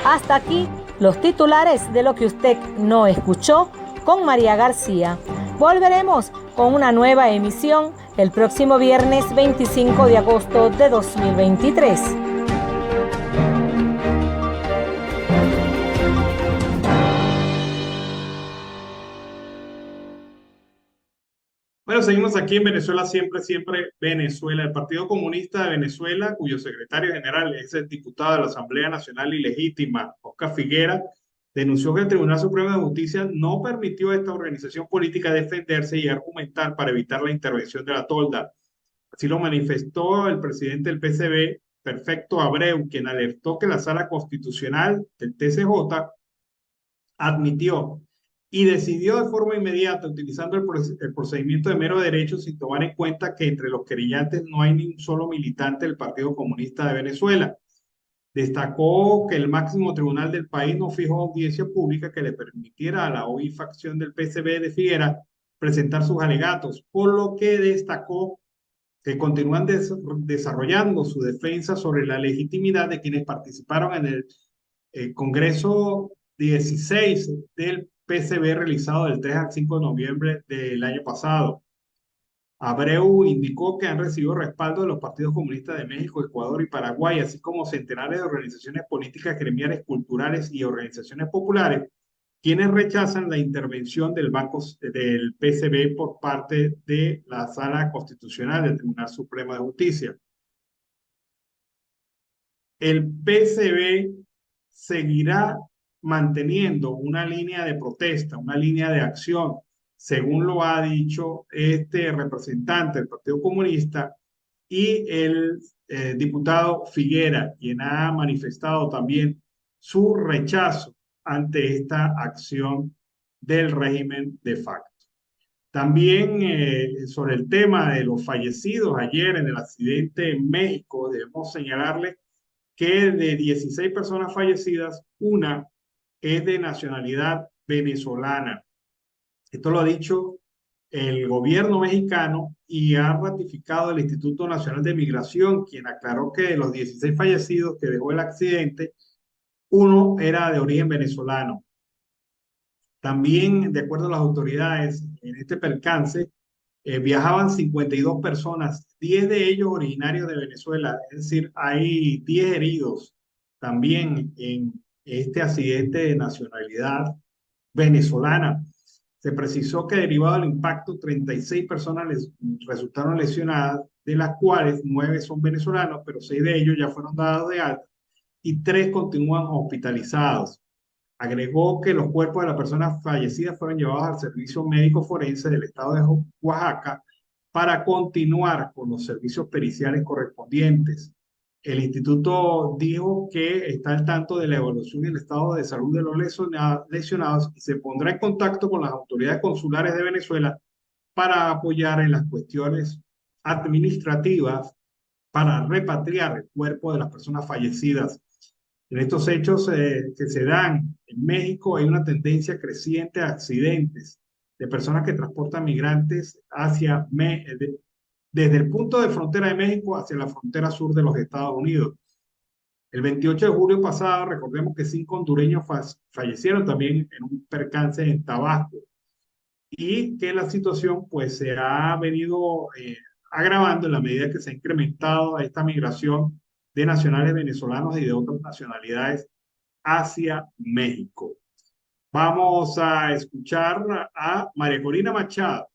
Hasta aquí los titulares de lo que usted no escuchó con María García. Volveremos con una nueva emisión el próximo viernes 25 de agosto de 2023. Bueno, seguimos aquí en Venezuela, siempre Venezuela. El Partido Comunista de Venezuela, cuyo secretario general es el diputado de la Asamblea Nacional Ilegítima, Oscar Figuera, denunció que el Tribunal Supremo de Justicia no permitió a esta organización política defenderse y argumentar para evitar la intervención de la tolda. Así lo manifestó el presidente del PCB, Perfecto Abreu, quien alertó que la Sala Constitucional del TCJ admitió y decidió de forma inmediata, utilizando el procedimiento de mero derecho, sin tomar en cuenta que entre los querellantes no hay ni un solo militante del Partido Comunista de Venezuela. Destacó que el máximo tribunal del país no fijó audiencia pública que le permitiera a la OI facción del PCB de Figuera presentar sus alegatos, por lo que destacó que continúan desarrollando su defensa sobre la legitimidad de quienes participaron en el Congreso 16 del PCB realizado del 3 al 5 de noviembre del año pasado. Abreu indicó que han recibido respaldo de los partidos comunistas de México, Ecuador y Paraguay, así como centenares de organizaciones políticas, gremiales, culturales y organizaciones populares, quienes rechazan la intervención del PCB por parte de la Sala Constitucional del Tribunal Supremo de Justicia. El PCB seguirá manteniendo una línea de protesta, una línea de acción, según lo ha dicho este representante del Partido Comunista y el diputado Figuera, quien ha manifestado también su rechazo ante esta acción del régimen de facto. También sobre el tema de los fallecidos ayer en el accidente en México, debemos señalarle que de 16 personas fallecidas, una es de nacionalidad venezolana. Esto lo ha dicho el gobierno mexicano y ha ratificado el Instituto Nacional de Migración, quien aclaró que de los 16 fallecidos que dejó el accidente, uno era de origen venezolano. También, de acuerdo a las autoridades, en este percance viajaban 52 personas, 10 de ellos originarios de Venezuela, es decir, hay 10 heridos también en este accidente de nacionalidad venezolana. Se precisó que derivado del impacto 36 personas resultaron lesionadas, de las cuales 9 son venezolanos, pero 6 de ellos ya fueron dados de alta y 3 continúan hospitalizados. Agregó que los cuerpos de las personas fallecidas fueron llevados al Servicio Médico Forense del Estado de Oaxaca para continuar con los servicios periciales correspondientes. El instituto dijo que está al tanto de la evolución y el estado de salud de los lesionados y se pondrá en contacto con las autoridades consulares de Venezuela para apoyar en las cuestiones administrativas para repatriar el cuerpo de las personas fallecidas. En estos hechos que se dan en México hay una tendencia creciente a accidentes de personas que transportan migrantes desde el punto de frontera de México hacia la frontera sur de los Estados Unidos. El 28 de julio pasado, recordemos que 5 hondureños fallecieron también en un percance en Tabasco y que la situación pues se ha venido agravando en la medida que se ha incrementado esta migración de nacionales venezolanos y de otras nacionalidades hacia México. Vamos a escuchar a María Corina Machado.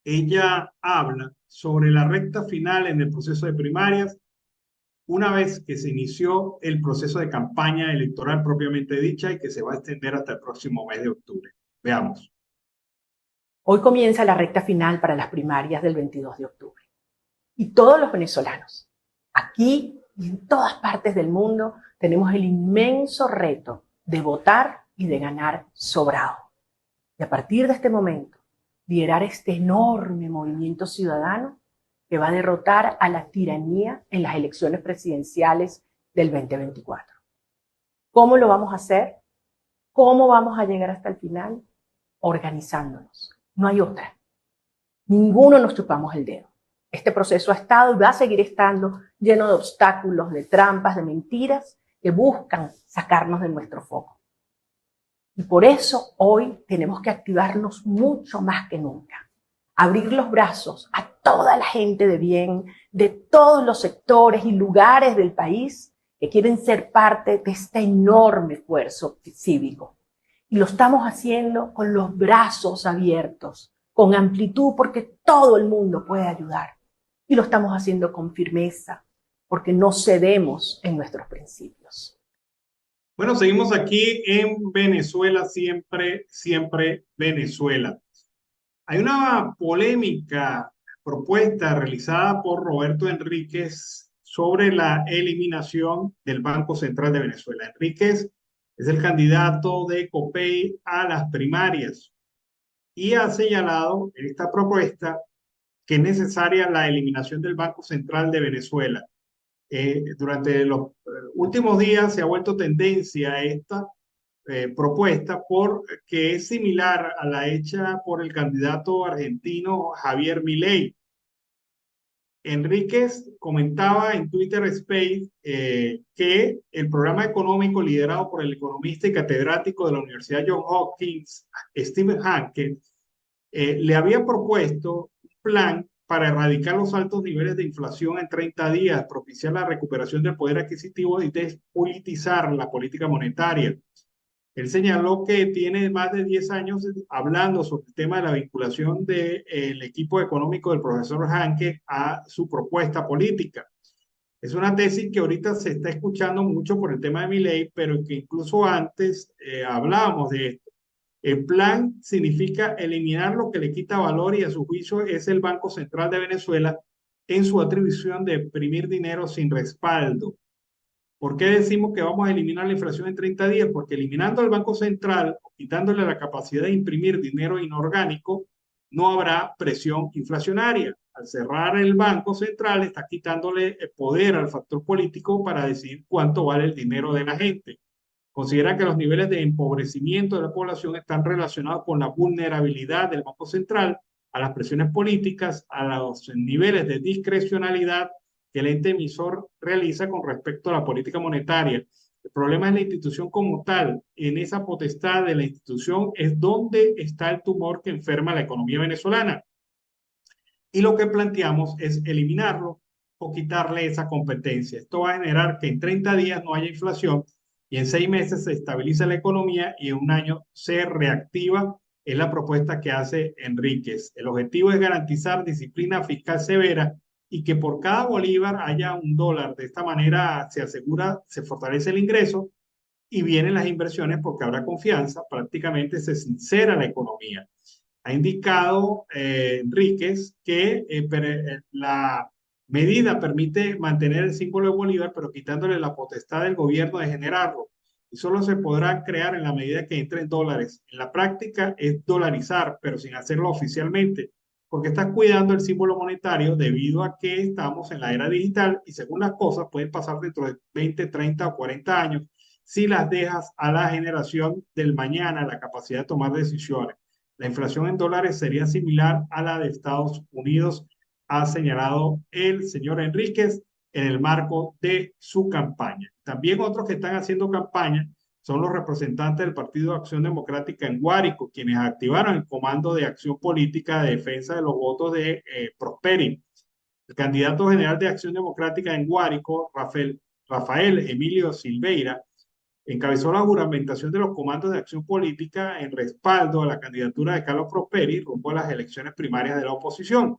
Ella habla sobre la recta final en el proceso de primarias, una vez que se inició el proceso de campaña electoral propiamente dicha y que se va a extender hasta el próximo mes de octubre. Veamos. Hoy comienza la recta final para las primarias del 22 de octubre. Y todos los venezolanos, aquí y en todas partes del mundo tenemos el inmenso reto de votar y de ganar sobrado. Y a partir de este momento, liderar este enorme movimiento ciudadano que va a derrotar a la tiranía en las elecciones presidenciales del 2024. ¿Cómo lo vamos a hacer? ¿Cómo vamos a llegar hasta el final? Organizándonos. No hay otra. Ninguno nos chupamos el dedo. Este proceso ha estado y va a seguir estando lleno de obstáculos, de trampas, de mentiras que buscan sacarnos de nuestro foco. Y por eso hoy tenemos que activarnos mucho más que nunca. Abrir los brazos a toda la gente de bien, de todos los sectores y lugares del país que quieren ser parte de este enorme esfuerzo cívico. Y lo estamos haciendo con los brazos abiertos, con amplitud, porque todo el mundo puede ayudar. Y lo estamos haciendo con firmeza, porque no cedemos en nuestros principios. Bueno, seguimos aquí en Venezuela, siempre Venezuela. Hay una polémica propuesta realizada por Roberto Enríquez sobre la eliminación del Banco Central de Venezuela. Enríquez es el candidato de COPEI a las primarias y ha señalado en esta propuesta que es necesaria la eliminación del Banco Central de Venezuela. Durante los últimos días se ha vuelto tendencia esta propuesta porque es similar a la hecha por el candidato argentino Javier Milei. Enríquez comentaba en Twitter Space que el programa económico liderado por el economista y catedrático de la Universidad Johns Hopkins, Stephen Hanke, le había propuesto un plan para erradicar los altos niveles de inflación en 30 días, propiciar la recuperación del poder adquisitivo y despolitizar la política monetaria. Él señaló que tiene más de 10 años hablando sobre el tema de la vinculación del equipo económico del profesor Hanke a su propuesta política. Es una tesis que ahorita se está escuchando mucho por el tema de Milei, pero que incluso antes hablábamos de esto. El plan significa eliminar lo que le quita valor y a su juicio es el Banco Central de Venezuela en su atribución de imprimir dinero sin respaldo. ¿Por qué decimos que vamos a eliminar la inflación en 30 días? Porque eliminando el Banco Central, quitándole la capacidad de imprimir dinero inorgánico, no habrá presión inflacionaria. Al cerrar el Banco Central, está quitándole el poder al factor político para decidir cuánto vale el dinero de la gente. Considera que los niveles de empobrecimiento de la población están relacionados con la vulnerabilidad del Banco Central a las presiones políticas, a los niveles de discrecionalidad que el ente emisor realiza con respecto a la política monetaria. El problema es la institución como tal. En esa potestad de la institución es donde está el tumor que enferma la economía venezolana. Y lo que planteamos es eliminarlo o quitarle esa competencia. Esto va a generar que en 30 días no haya inflación y en 6 meses se estabiliza la economía y en un año se reactiva. Es la propuesta que hace Enríquez. El objetivo es garantizar disciplina fiscal severa y que por cada bolívar haya $1. De esta manera se asegura, se fortalece el ingreso y vienen las inversiones porque habrá confianza, prácticamente se sincera la economía. Ha indicado Enríquez que la medida permite mantener el símbolo de bolívar, pero quitándole la potestad del gobierno de generarlo. Y solo se podrá crear en la medida que entren dólares. En la práctica es dolarizar, pero sin hacerlo oficialmente, porque estás cuidando el símbolo monetario debido a que estamos en la era digital y según las cosas pueden pasar dentro de 20, 30 o 40 años si las dejas a la generación del mañana la capacidad de tomar decisiones. La inflación en dólares sería similar a la de Estados Unidos, ha señalado el señor Enríquez en el marco de su campaña. También otros que están haciendo campaña son los representantes del Partido de Acción Democrática en Guárico, quienes activaron el Comando de Acción Política de Defensa de los Votos de Prosperi. El candidato general de Acción Democrática en Guárico, Rafael Emilio Silveira, encabezó la juramentación de los comandos de acción política en respaldo a la candidatura de Carlos Prosperi rumbo a las elecciones primarias de la oposición.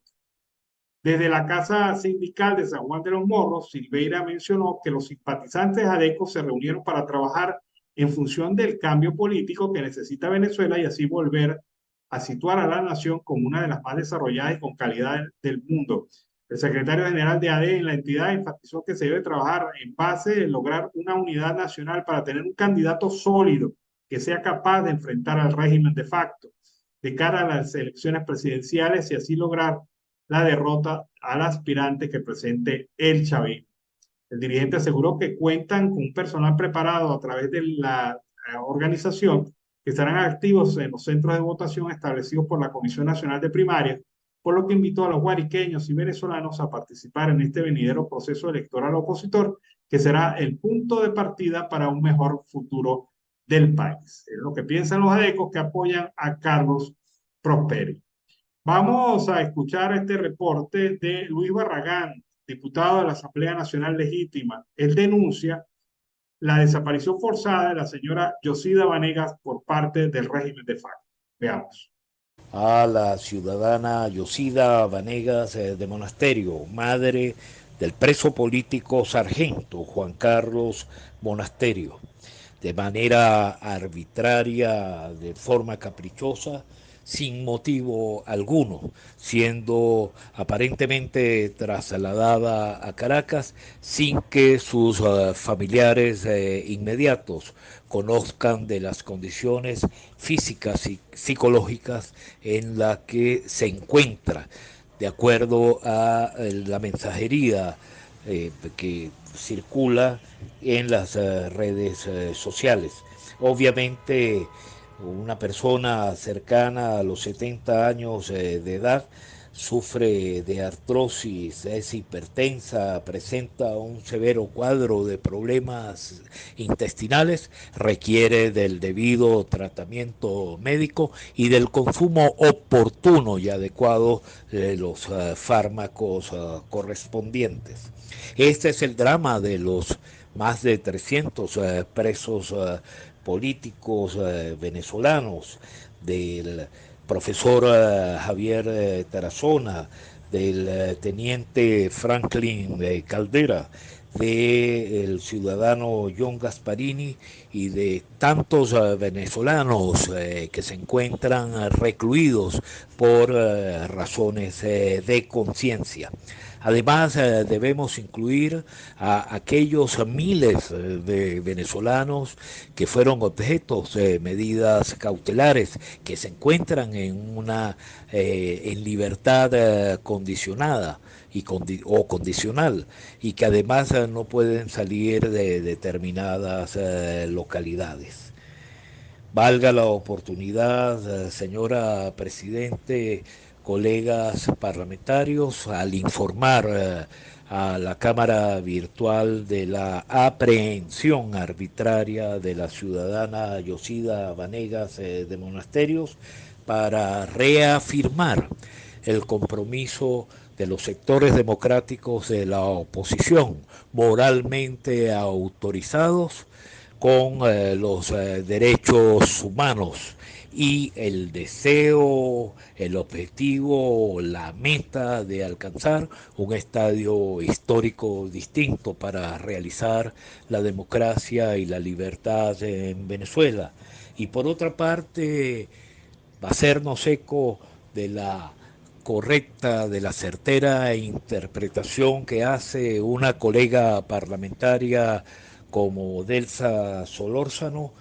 Desde la Casa Sindical de San Juan de los Morros, Silveira mencionó que los simpatizantes de ADECO se reunieron para trabajar en función del cambio político que necesita Venezuela y así volver a situar a la nación como una de las más desarrolladas y con calidad del mundo. El secretario general de ADE en la entidad enfatizó que se debe trabajar en base de lograr una unidad nacional para tener un candidato sólido que sea capaz de enfrentar al régimen de facto de cara a las elecciones presidenciales y así lograr la derrota al aspirante que presente el chavismo. El dirigente aseguró que cuentan con un personal preparado a través de la organización que estarán activos en los centros de votación establecidos por la Comisión Nacional de Primarias, por lo que invitó a los guariqueños y venezolanos a participar en este venidero proceso electoral opositor, que será el punto de partida para un mejor futuro del país. Es lo que piensan los adecos que apoyan a Carlos Prosperi. Vamos a escuchar este reporte de Luis Barragán, diputado de la Asamblea Nacional Legítima. Él denuncia la desaparición forzada de la señora Yosida Vanegas por parte del régimen de facto. Veamos. A la ciudadana Yosida Vanegas de Monasterio, madre del preso político sargento Juan Carlos Monasterio, de manera arbitraria, de forma caprichosa, sin motivo alguno, siendo aparentemente trasladada a Caracas sin que sus familiares inmediatos conozcan de las condiciones físicas y psicológicas en las que se encuentra, de acuerdo a la mensajería que circula en las redes sociales. Obviamente, una persona cercana a los 70 años de edad sufre de artrosis, es hipertensa, presenta un severo cuadro de problemas intestinales, requiere del debido tratamiento médico y del consumo oportuno y adecuado de los fármacos correspondientes. Este es el drama de los más de 300 presos políticos venezolanos, del profesor Javier Tarazona, del teniente Franklin Caldera, del ciudadano John Gasparini y de tantos venezolanos que se encuentran recluidos por razones de conciencia. Además, debemos incluir a aquellos miles de venezolanos que fueron objetos de medidas cautelares, que se encuentran en libertad condicionada o condicional, y que además no pueden salir de determinadas localidades. Valga la oportunidad, señora Presidente, colegas parlamentarios, al informar a la Cámara Virtual de la aprehensión arbitraria de la ciudadana Yosida Vanegas de Monasterios, para reafirmar el compromiso de los sectores democráticos de la oposición, moralmente autorizados, con los derechos humanos y el deseo, el objetivo, la meta de alcanzar un estadio histórico distinto para realizar la democracia y la libertad en Venezuela. Y por otra parte, hacernos eco de la correcta, de la certera interpretación que hace una colega parlamentaria como Delsa Solórzano.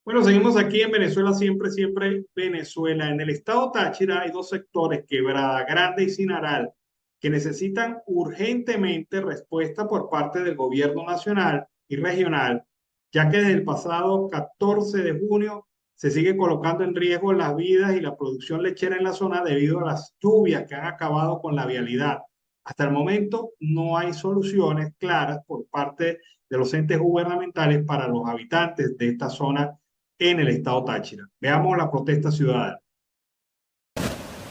Bueno, seguimos aquí en Venezuela, siempre, siempre Venezuela. En el estado Táchira hay dos sectores, Quebrada Grande y Cinaral, que necesitan urgentemente respuesta por parte del gobierno nacional y regional, ya que desde el pasado 14 de junio se sigue colocando en riesgo las vidas y la producción lechera en la zona debido a las lluvias que han acabado con la vialidad. Hasta el momento no hay soluciones claras por parte de los entes gubernamentales para los habitantes de esta zona en el estado Táchira. Veamos la protesta ciudadana.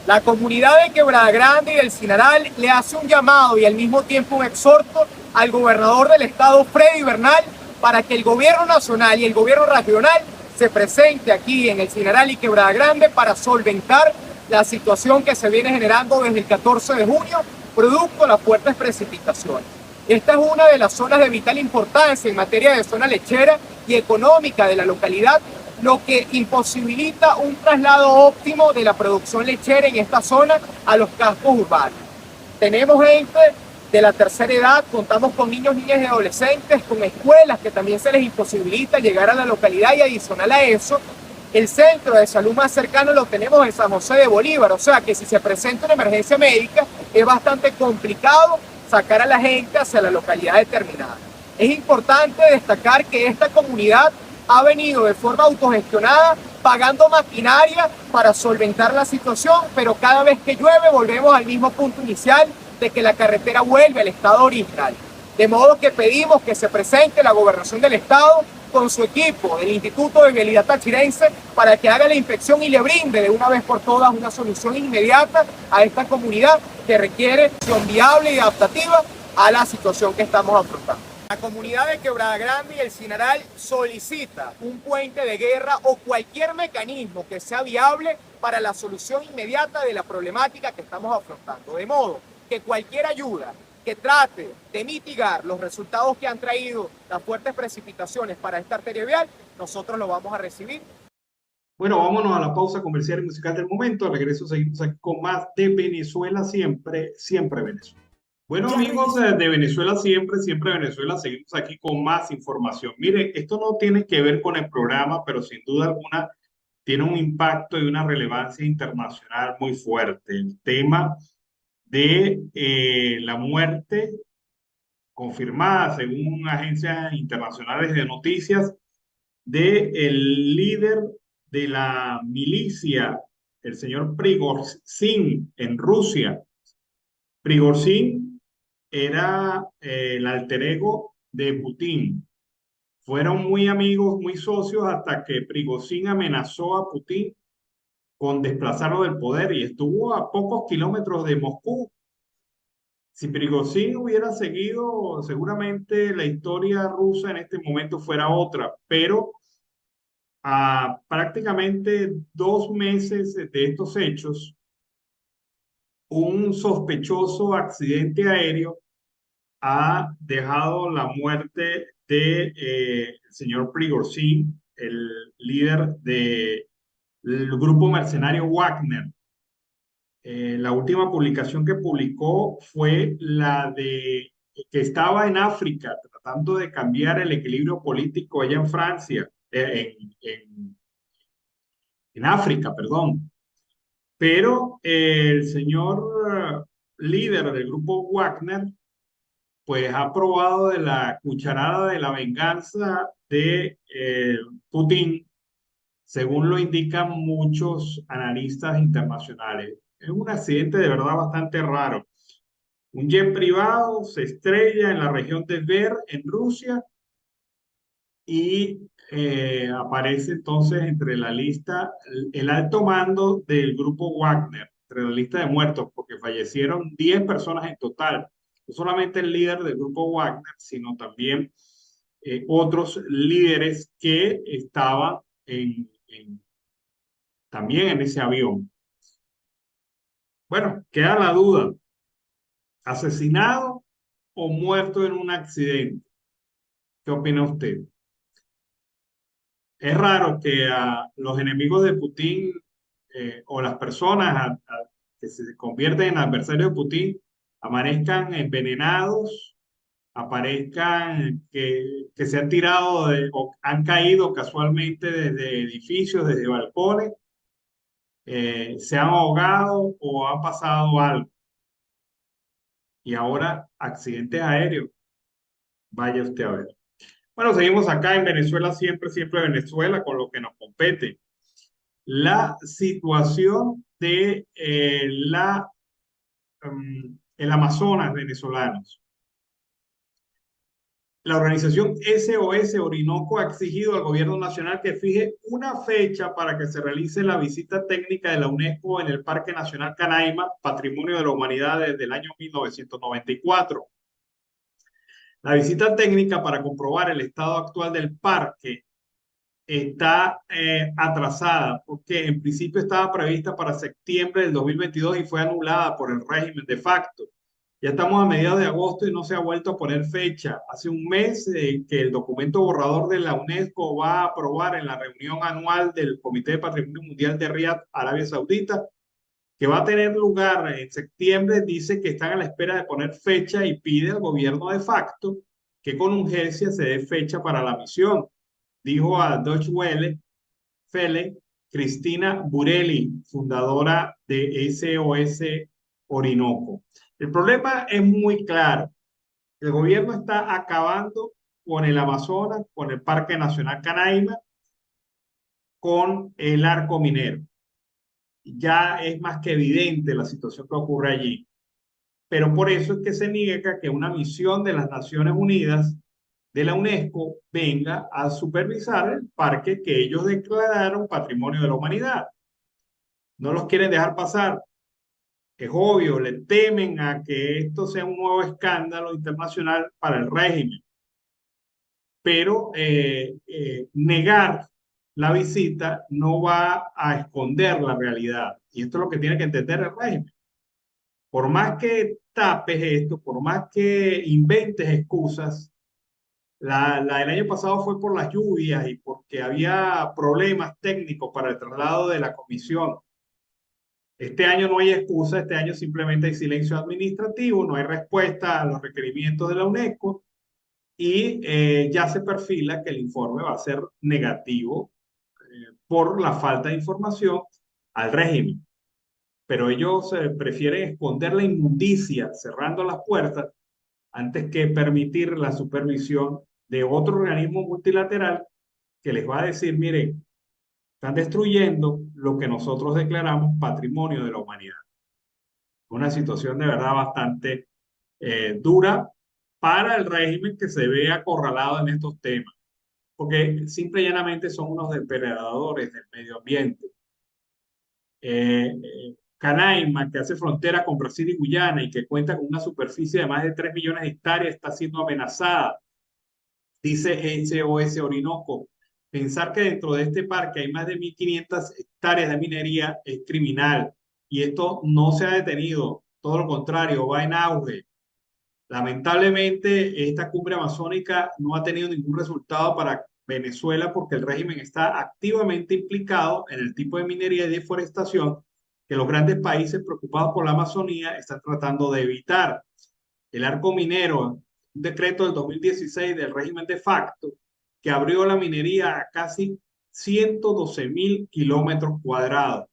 La comunidad de Quebrada Grande y del Cinaral le hace un llamado y al mismo tiempo un exhorto al gobernador del estado, Freddy Bernal, para que el gobierno nacional y el gobierno regional se presente aquí en el Cinaral y Quebrada Grande para solventar la situación que se viene generando desde el 14 de junio, producto de las fuertes precipitaciones. Esta es una de las zonas de vital importancia en materia de zona lechera y económica de la localidad, lo que imposibilita un traslado óptimo de la producción lechera en esta zona a los cascos urbanos. Tenemos gente de la tercera edad, contamos con niños, niñas y adolescentes, con escuelas que también se les imposibilita llegar a la localidad, y adicional a eso, el centro de salud más cercano lo tenemos en San José de Bolívar, o sea que si se presenta una emergencia médica es bastante complicado sacar a la gente hacia la localidad determinada. Es importante destacar que esta comunidad ha venido de forma autogestionada pagando maquinaria para solventar la situación, pero cada vez que llueve volvemos al mismo punto inicial de que la carretera vuelve al estado original. De modo que pedimos que se presente la Gobernación del Estado con su equipo del Instituto de Vialidad Tachirense para que haga la inspección y le brinde de una vez por todas una solución inmediata a esta comunidad que requiere acción viable y adaptativa a la situación que estamos afrontando. La comunidad de Quebrada Grande y el Cinaral solicita un puente de guerra o cualquier mecanismo que sea viable para la solución inmediata de la problemática que estamos afrontando. De modo que cualquier ayuda que trate de mitigar los resultados que han traído las fuertes precipitaciones para esta arteria vial, nosotros lo vamos a recibir. Bueno, vámonos a la pausa comercial y musical del momento. Al regreso seguimos aquí con más de Venezuela Siempre, Siempre Venezuela. Bueno, amigos de Venezuela Siempre, Siempre Venezuela, seguimos aquí con más información. Miren, esto no tiene que ver con el programa, pero sin duda alguna tiene un impacto y una relevancia internacional muy fuerte. El tema de la muerte confirmada, según agencias internacionales de noticias, de el líder de la milicia, el señor Prigozhin, en Rusia. Prigozhin era el alter ego de Putin. Fueron muy amigos, muy socios, hasta que Prigozhin amenazó a Putin con desplazarlo del poder y estuvo a pocos kilómetros de Moscú. Si Prigozhin hubiera seguido, seguramente la historia rusa en este momento fuera otra, pero a prácticamente 2 meses de estos hechos, un sospechoso accidente aéreo ha dejado la muerte de el señor Prigozhin, el líder del grupo mercenario Wagner. La última publicación que publicó fue la de que estaba en África tratando de cambiar el equilibrio político allá en Francia, en África, perdón. Pero el señor líder del grupo Wagner pues ha probado de la cucharada de la venganza de Putin, según lo indican muchos analistas internacionales. Es un accidente de verdad bastante raro. Un jet privado se estrella en la región de Tver, en Rusia, y aparece entonces entre la lista el alto mando del grupo Wagner, entre la lista de muertos, porque fallecieron 10 personas en total. No solamente el líder del grupo Wagner, sino también otros líderes que estaban también en ese avión. Bueno, queda la duda, ¿asesinado o muerto en un accidente? ¿Qué opina usted? Es raro que a los enemigos de Putin o las personas que se convierten en adversarios de Putin amanezcan envenenados, aparezcan que se han tirado o han caído casualmente desde edificios, desde balcones, se han ahogado o ha pasado algo. Y ahora accidentes aéreos. Vaya usted a ver. Bueno, seguimos acá en Venezuela Siempre, Siempre Venezuela, con lo que nos compete. La situación de el Amazonas venezolanos. La organización SOS Orinoco ha exigido al gobierno nacional que fije una fecha para que se realice la visita técnica de la UNESCO en el Parque Nacional Canaima, Patrimonio de la Humanidad desde el año 1994. La visita técnica para comprobar el estado actual del parque está atrasada porque en principio estaba prevista para septiembre del 2022 y fue anulada por el régimen de facto. Ya estamos a mediados de agosto y no se ha vuelto a poner fecha. Hace un mes que el documento borrador de la UNESCO va a aprobar en la reunión anual del Comité de Patrimonio Mundial de Riad, Arabia Saudita, que va a tener lugar en septiembre, dice que están a la espera de poner fecha y pide al gobierno de facto que con urgencia se dé fecha para la misión. Dijo a Deutsche Welle Cristina Burelli, fundadora de SOS Orinoco. El problema es muy claro. El gobierno está acabando con el Amazonas, con el Parque Nacional Canaima, con el arco minero. Ya es más que evidente la situación que ocurre allí. Pero por eso es que se niega que una misión de las Naciones Unidas, de la UNESCO, venga a supervisar el parque que ellos declararon Patrimonio de la Humanidad. No los quieren dejar pasar. Es obvio, le temen a que esto sea un nuevo escándalo internacional para el régimen. Pero negar la visita no va a esconder la realidad. Y esto es lo que tiene que entender el régimen. Por más que tapes esto, por más que inventes excusas, la del año pasado fue por las lluvias y porque había problemas técnicos para el traslado de la comisión. Este año no hay excusa, este año simplemente hay silencio administrativo, no hay respuesta a los requerimientos de la UNESCO y ya se perfila que el informe va a ser negativo por la falta de información al régimen. Pero ellos prefieren esconder la inmundicia cerrando las puertas antes que permitir la supervisión de otro organismo multilateral que les va a decir, miren, están destruyendo lo que nosotros declaramos patrimonio de la humanidad. Una situación de verdad bastante dura para el régimen que se ve acorralado en estos temas, porque simple y llanamente son unos depredadores del medio ambiente. Canaima, que hace frontera con Brasil y Guyana y que cuenta con una superficie de más de 3 millones de hectáreas, está siendo amenazada. Dice SOS Orinoco, pensar que dentro de este parque hay más de 1.500 hectáreas de minería es criminal y esto no se ha detenido, todo lo contrario, va en auge. Lamentablemente, esta cumbre amazónica no ha tenido ningún resultado para Venezuela porque el régimen está activamente implicado en el tipo de minería y deforestación que los grandes países preocupados por la Amazonía están tratando de evitar. El arco minero, un decreto del 2016 del régimen de facto, que abrió la minería a casi 112.000 kilómetros cuadrados.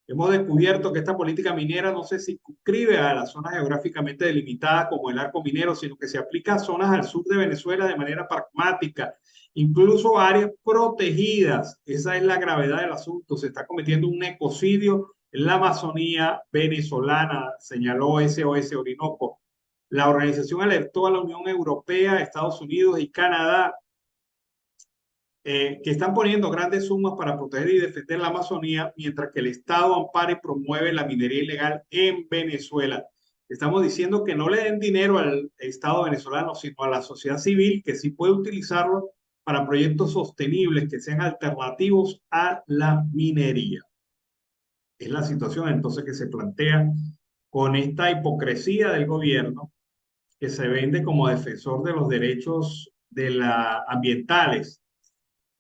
Hemos descubierto que esta política minera no se circunscribe a las zonas geográficamente delimitadas como el arco minero, sino que se aplica a zonas al sur de Venezuela de manera pragmática, incluso áreas protegidas. Esa es la gravedad del asunto. Se está cometiendo un ecocidio en la Amazonía venezolana, señaló SOS Orinoco. La organización alertó a la Unión Europea, Estados Unidos y Canadá que están poniendo grandes sumas para proteger y defender la Amazonía, mientras que el Estado ampara y promueve la minería ilegal en Venezuela. Estamos diciendo que no le den dinero al Estado venezolano, sino a la sociedad civil, que sí puede utilizarlo para proyectos sostenibles que sean alternativos a la minería. Es la situación entonces que se plantea con esta hipocresía del gobierno que se vende como defensor de los derechos ambientales,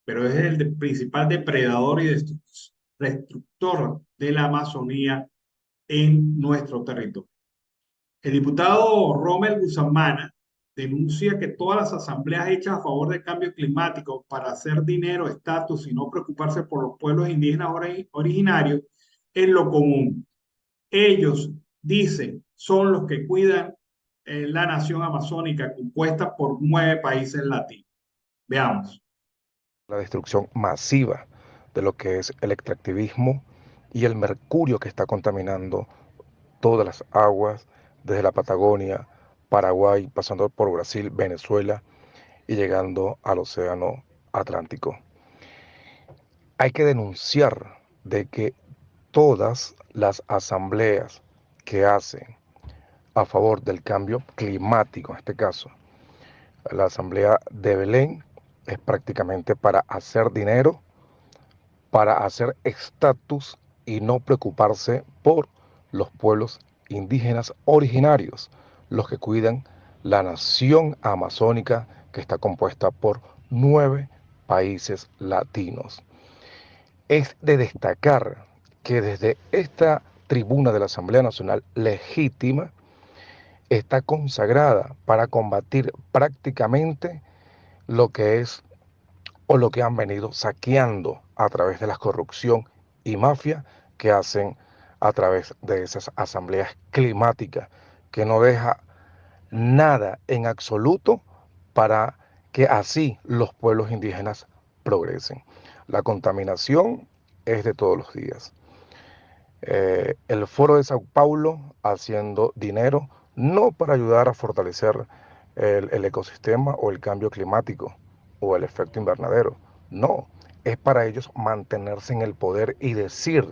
pero es el principal depredador y destructor de la Amazonía en nuestro territorio. El diputado Rommel Guzmán denuncia que todas las asambleas hechas a favor del cambio climático para hacer dinero, estatus y no preocuparse por los pueblos indígenas originarios es lo común. Ellos, dicen, son los que cuidan la nación amazónica compuesta por 9 países latinos. Veamos. La destrucción masiva de lo que es el extractivismo y el mercurio que está contaminando todas las aguas desde la Patagonia, Paraguay, pasando por Brasil, Venezuela y llegando al océano Atlántico. Hay que denunciar de que todas las asambleas que hacen a favor del cambio climático, en este caso, la asamblea de Belén, es prácticamente para hacer dinero, para hacer estatus y no preocuparse por los pueblos indígenas originarios, los que cuidan la nación amazónica que está compuesta por 9 países latinos. Es de destacar que desde esta tribuna de la Asamblea Nacional legítima está consagrada para combatir prácticamente lo que es o lo que han venido saqueando a través de la corrupción y mafia que hacen a través de esas asambleas climáticas, que no deja nada en absoluto para que así los pueblos indígenas progresen. La contaminación es de todos los días. El Foro de Sao Paulo haciendo dinero no para ayudar a fortalecer el ecosistema o el cambio climático o el efecto invernadero, no, es para ellos mantenerse en el poder y decir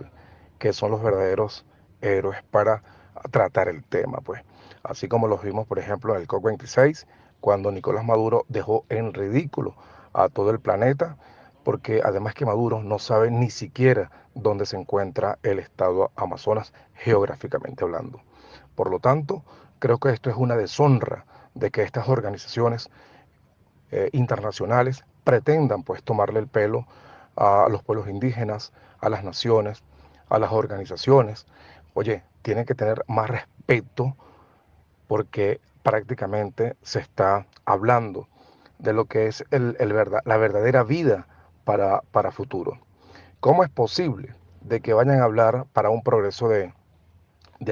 que son los verdaderos héroes para tratar el tema, pues. Así como los vimos, por ejemplo, en el COP26, cuando Nicolás Maduro dejó en ridículo a todo el planeta, porque además que Maduro no sabe ni siquiera dónde se encuentra el estado Amazonas geográficamente hablando. Por lo tanto, creo que esto es una deshonra de que estas organizaciones internacionales pretendan pues tomarle el pelo a los pueblos indígenas, a las naciones, a las organizaciones. Oye, tienen que tener más respeto porque prácticamente se está hablando de lo que es la verdadera vida para futuro. ¿Cómo es posible de que vayan a hablar para un progreso de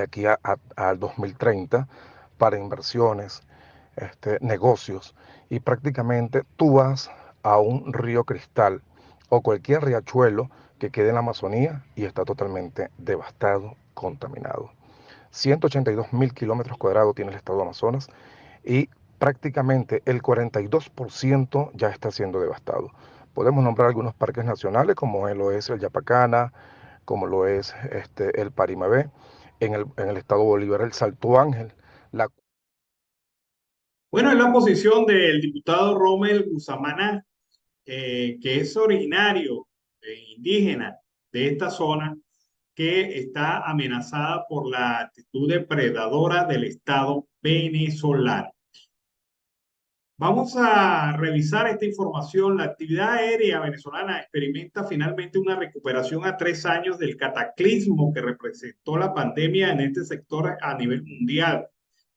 aquí al 2030, para inversiones, negocios, y prácticamente tú vas a un río Cristal o cualquier riachuelo que quede en la Amazonía y está totalmente devastado, contaminado? 182.000 kilómetros cuadrados tiene el estado de Amazonas y prácticamente el 42% ya está siendo devastado. Podemos nombrar algunos parques nacionales como lo es el Yapacana, como lo es el Parimabé, en el estado Bolívar, el Salto Ángel. Bueno, es la posición del diputado Rommel Gusamana, que es originario indígena de esta zona, que está amenazada por la actitud depredadora del Estado venezolano. Vamos a revisar esta información. La actividad aérea venezolana experimenta finalmente una recuperación a 3 años del cataclismo que representó la pandemia en este sector a nivel mundial,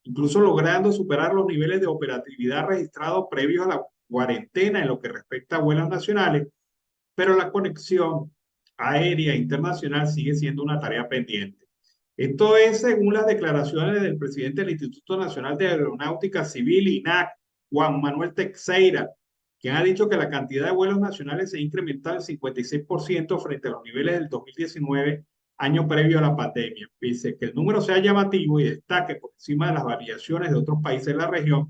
incluso logrando superar los niveles de operatividad registrados previos a la cuarentena en lo que respecta a vuelos nacionales, pero la conexión aérea internacional sigue siendo una tarea pendiente. Esto es según las declaraciones del presidente del Instituto Nacional de Aeronáutica Civil, INAC, Juan Manuel Teixeira, quien ha dicho que la cantidad de vuelos nacionales se ha incrementado el 56% frente a los niveles del 2019, año previo a la pandemia. Pese que el número sea llamativo y destaque por encima de las variaciones de otros países de la región,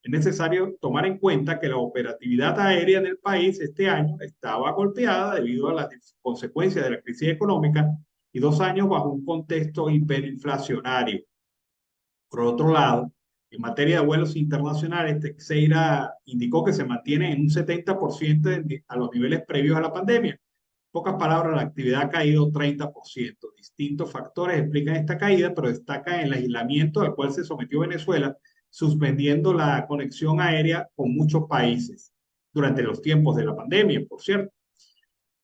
es necesario tomar en cuenta que la operatividad aérea en el país este año estaba golpeada debido a las consecuencias de la crisis económica y 2 años bajo un contexto hiperinflacionario. Por otro lado, en materia de vuelos internacionales, Teixeira indicó que se mantiene en un 70% a los niveles previos a la pandemia. En pocas palabras, la actividad ha caído 30%. Distintos factores explican esta caída, pero destacan el aislamiento al cual se sometió Venezuela, suspendiendo la conexión aérea con muchos países durante los tiempos de la pandemia, por cierto.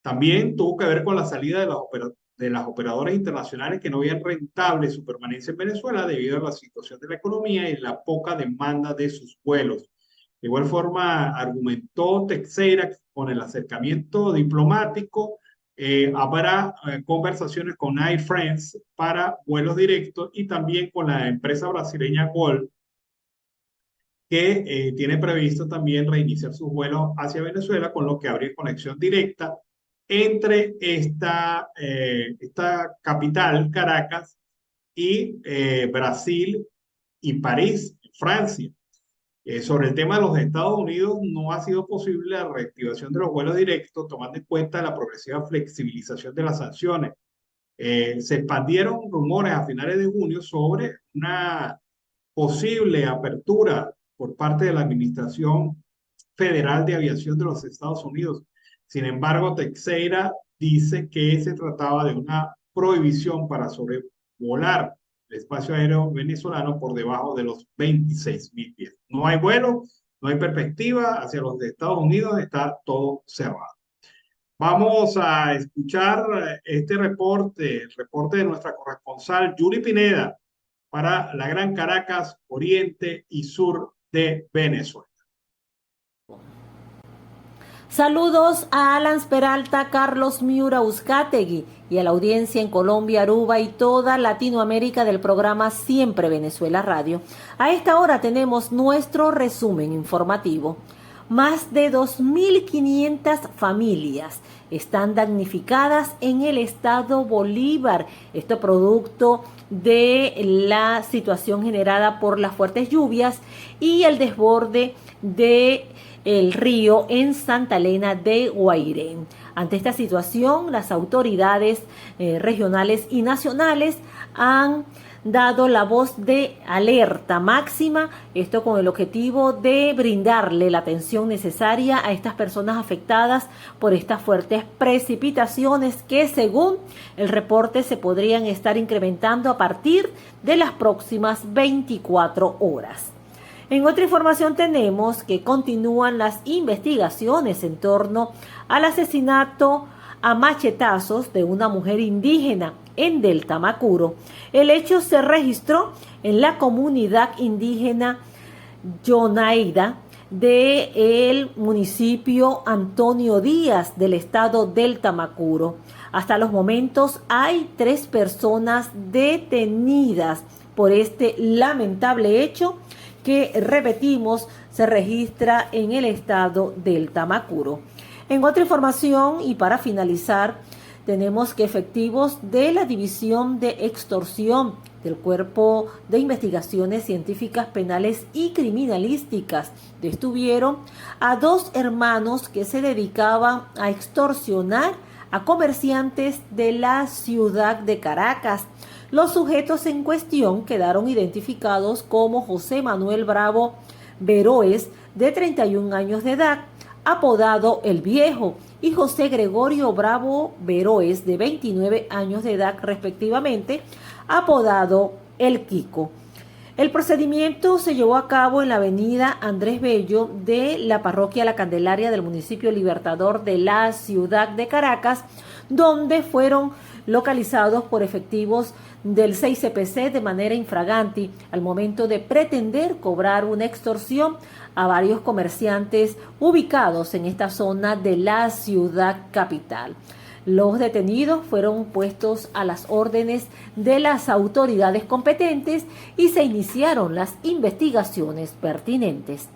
También tuvo que ver con la salida de las operadoras internacionales que no veían rentable su permanencia en Venezuela debido a la situación de la economía y la poca demanda de sus vuelos. De igual forma, argumentó Teixeira que con el acercamiento diplomático habrá conversaciones con Air France para vuelos directos y también con la empresa brasileña Gol, que tiene previsto también reiniciar sus vuelos hacia Venezuela, con lo que habría conexión directa entre esta capital, Caracas, y Brasil y París, Francia. Sobre el tema de los Estados Unidos, no ha sido posible la reactivación de los vuelos directos, tomando en cuenta la progresiva flexibilización de las sanciones. Se expandieron rumores a finales de junio sobre una posible apertura por parte de la Administración Federal de Aviación de los Estados Unidos. Sin embargo, Teixeira dice que se trataba de una prohibición para sobrevolar el espacio aéreo venezolano por debajo de los 26.000 pies. No hay vuelo, no hay perspectiva hacia los Estados Unidos, está todo cerrado. Vamos a escuchar este reporte, el reporte de nuestra corresponsal Yuli Pineda para la Gran Caracas, Oriente y Sur de Venezuela. Saludos a Alan Peralta, Carlos Miura Uzcategui y a la audiencia en Colombia, Aruba y toda Latinoamérica del programa Siempre Venezuela Radio. A esta hora tenemos nuestro resumen informativo. Más de 2.500 familias están damnificadas en el estado Bolívar. Esto producto de la situación generada por las fuertes lluvias y el desborde de el río en Santa Elena de Guairén. Ante esta situación, las autoridades regionales y nacionales han dado la voz de alerta máxima, esto con el objetivo de brindarle la atención necesaria a estas personas afectadas por estas fuertes precipitaciones que, según el reporte, se podrían estar incrementando a partir de las próximas 24 horas. En otra información tenemos que continúan las investigaciones en torno al asesinato a machetazos de una mujer indígena en Delta Macuro. El hecho se registró en la comunidad indígena Yonaida del municipio Antonio Díaz del estado Delta Macuro. Hasta los momentos hay 3 personas detenidas por este lamentable hecho que, repetimos, se registra en el estado Delta Macuro. En otra información, y para finalizar, tenemos que efectivos de la División de Extorsión del Cuerpo de Investigaciones Científicas Penales y Criminalísticas detuvieron a 2 hermanos que se dedicaban a extorsionar a comerciantes de la ciudad de Caracas. Los sujetos en cuestión quedaron identificados como José Manuel Bravo Veroes, de 31 años de edad, apodado El Viejo, y José Gregorio Bravo Veroes, de 29 años de edad respectivamente, apodado El Kiko. El procedimiento se llevó a cabo en la avenida Andrés Bello de la parroquia La Candelaria del municipio Libertador de la ciudad de Caracas, donde fueron localizados por efectivos del 6CPC de manera infraganti al momento de pretender cobrar una extorsión a varios comerciantes ubicados en esta zona de la ciudad capital. Los detenidos fueron puestos a las órdenes de las autoridades competentes y se iniciaron las investigaciones pertinentes.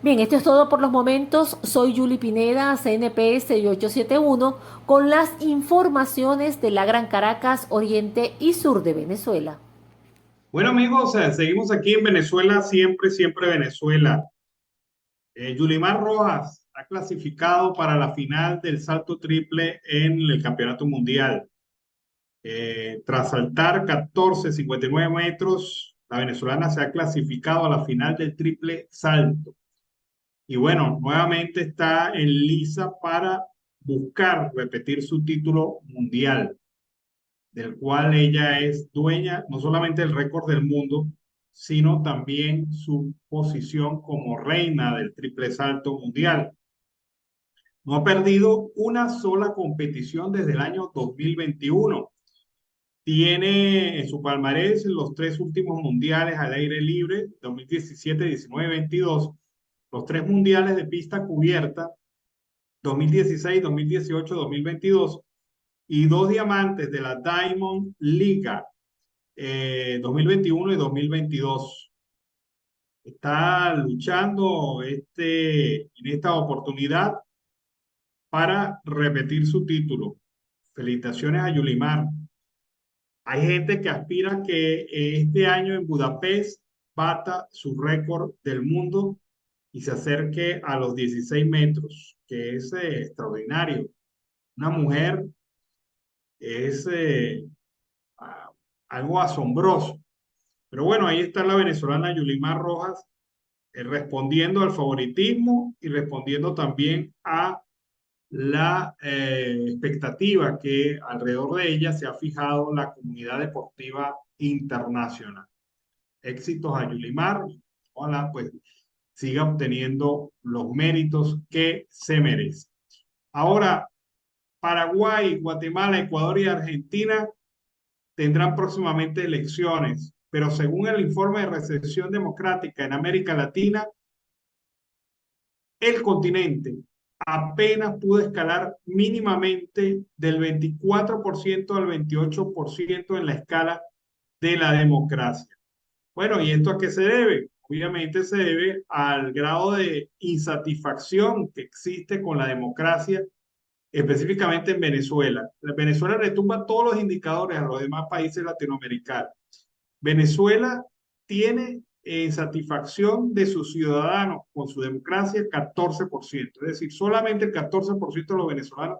Bien, esto es todo por los momentos. Soy Yuli Pineda, CNPS 871, con las informaciones de la Gran Caracas, Oriente y Sur de Venezuela. Bueno, amigos, seguimos aquí en Venezuela, siempre Venezuela. Yulimar Rojas ha clasificado para la final del salto triple en el Campeonato Mundial. Tras saltar 14,59 metros, la venezolana se ha clasificado a la final del triple salto. Y bueno, nuevamente está en liza para buscar repetir su título mundial, del cual ella es dueña, no solamente el récord del mundo, sino también su posición como reina del triple salto mundial. No ha perdido una sola competición desde el año 2021. Tiene en su palmarés los 3 últimos mundiales al aire libre, 2017, 19, 22, los 3 mundiales de pista cubierta, 2016, 2018, 2022, y 2 diamantes de la Diamond Liga, 2021 y 2022. Está luchando en esta oportunidad para repetir su título. Felicitaciones a Yulimar. Hay gente que aspira que este año en Budapest bata su récord del mundo y se acerque a los 16 metros, que es extraordinario. Una mujer es algo asombroso. Pero bueno, ahí está la venezolana Yulimar Rojas respondiendo al favoritismo y respondiendo también a la expectativa que alrededor de ella se ha fijado la comunidad deportiva internacional. Éxitos a Yulimar, ojalá pues siga obteniendo los méritos que se merece. Ahora, Paraguay, Guatemala, Ecuador y Argentina tendrán próximamente elecciones, pero según el informe de recesión democrática en América Latina, el continente apenas pudo escalar mínimamente del 24% al 28% en la escala de la democracia. Bueno, ¿y esto a qué se debe? Obviamente se debe al grado de insatisfacción que existe con la democracia, específicamente en Venezuela. Venezuela retumba todos los indicadores a los demás países latinoamericanos. Venezuela tiene satisfacción de sus ciudadanos con su democracia 14%. Es decir, solamente el 14% de los venezolanos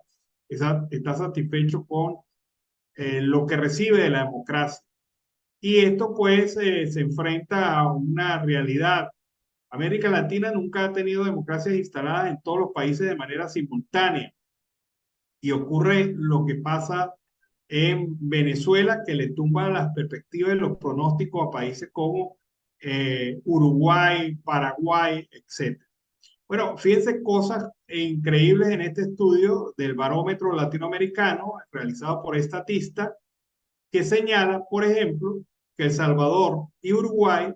está satisfecho con lo que recibe de la democracia. Y esto pues se enfrenta a una realidad. América Latina nunca ha tenido democracias instaladas en todos los países de manera simultánea. Y ocurre lo que pasa en Venezuela, que le tumba las perspectivas y los pronósticos a países como Uruguay, Paraguay, etc. Bueno, fíjense cosas increíbles en este estudio del Barómetro Latinoamericano realizado por Statista, que señala, por ejemplo, que El Salvador y Uruguay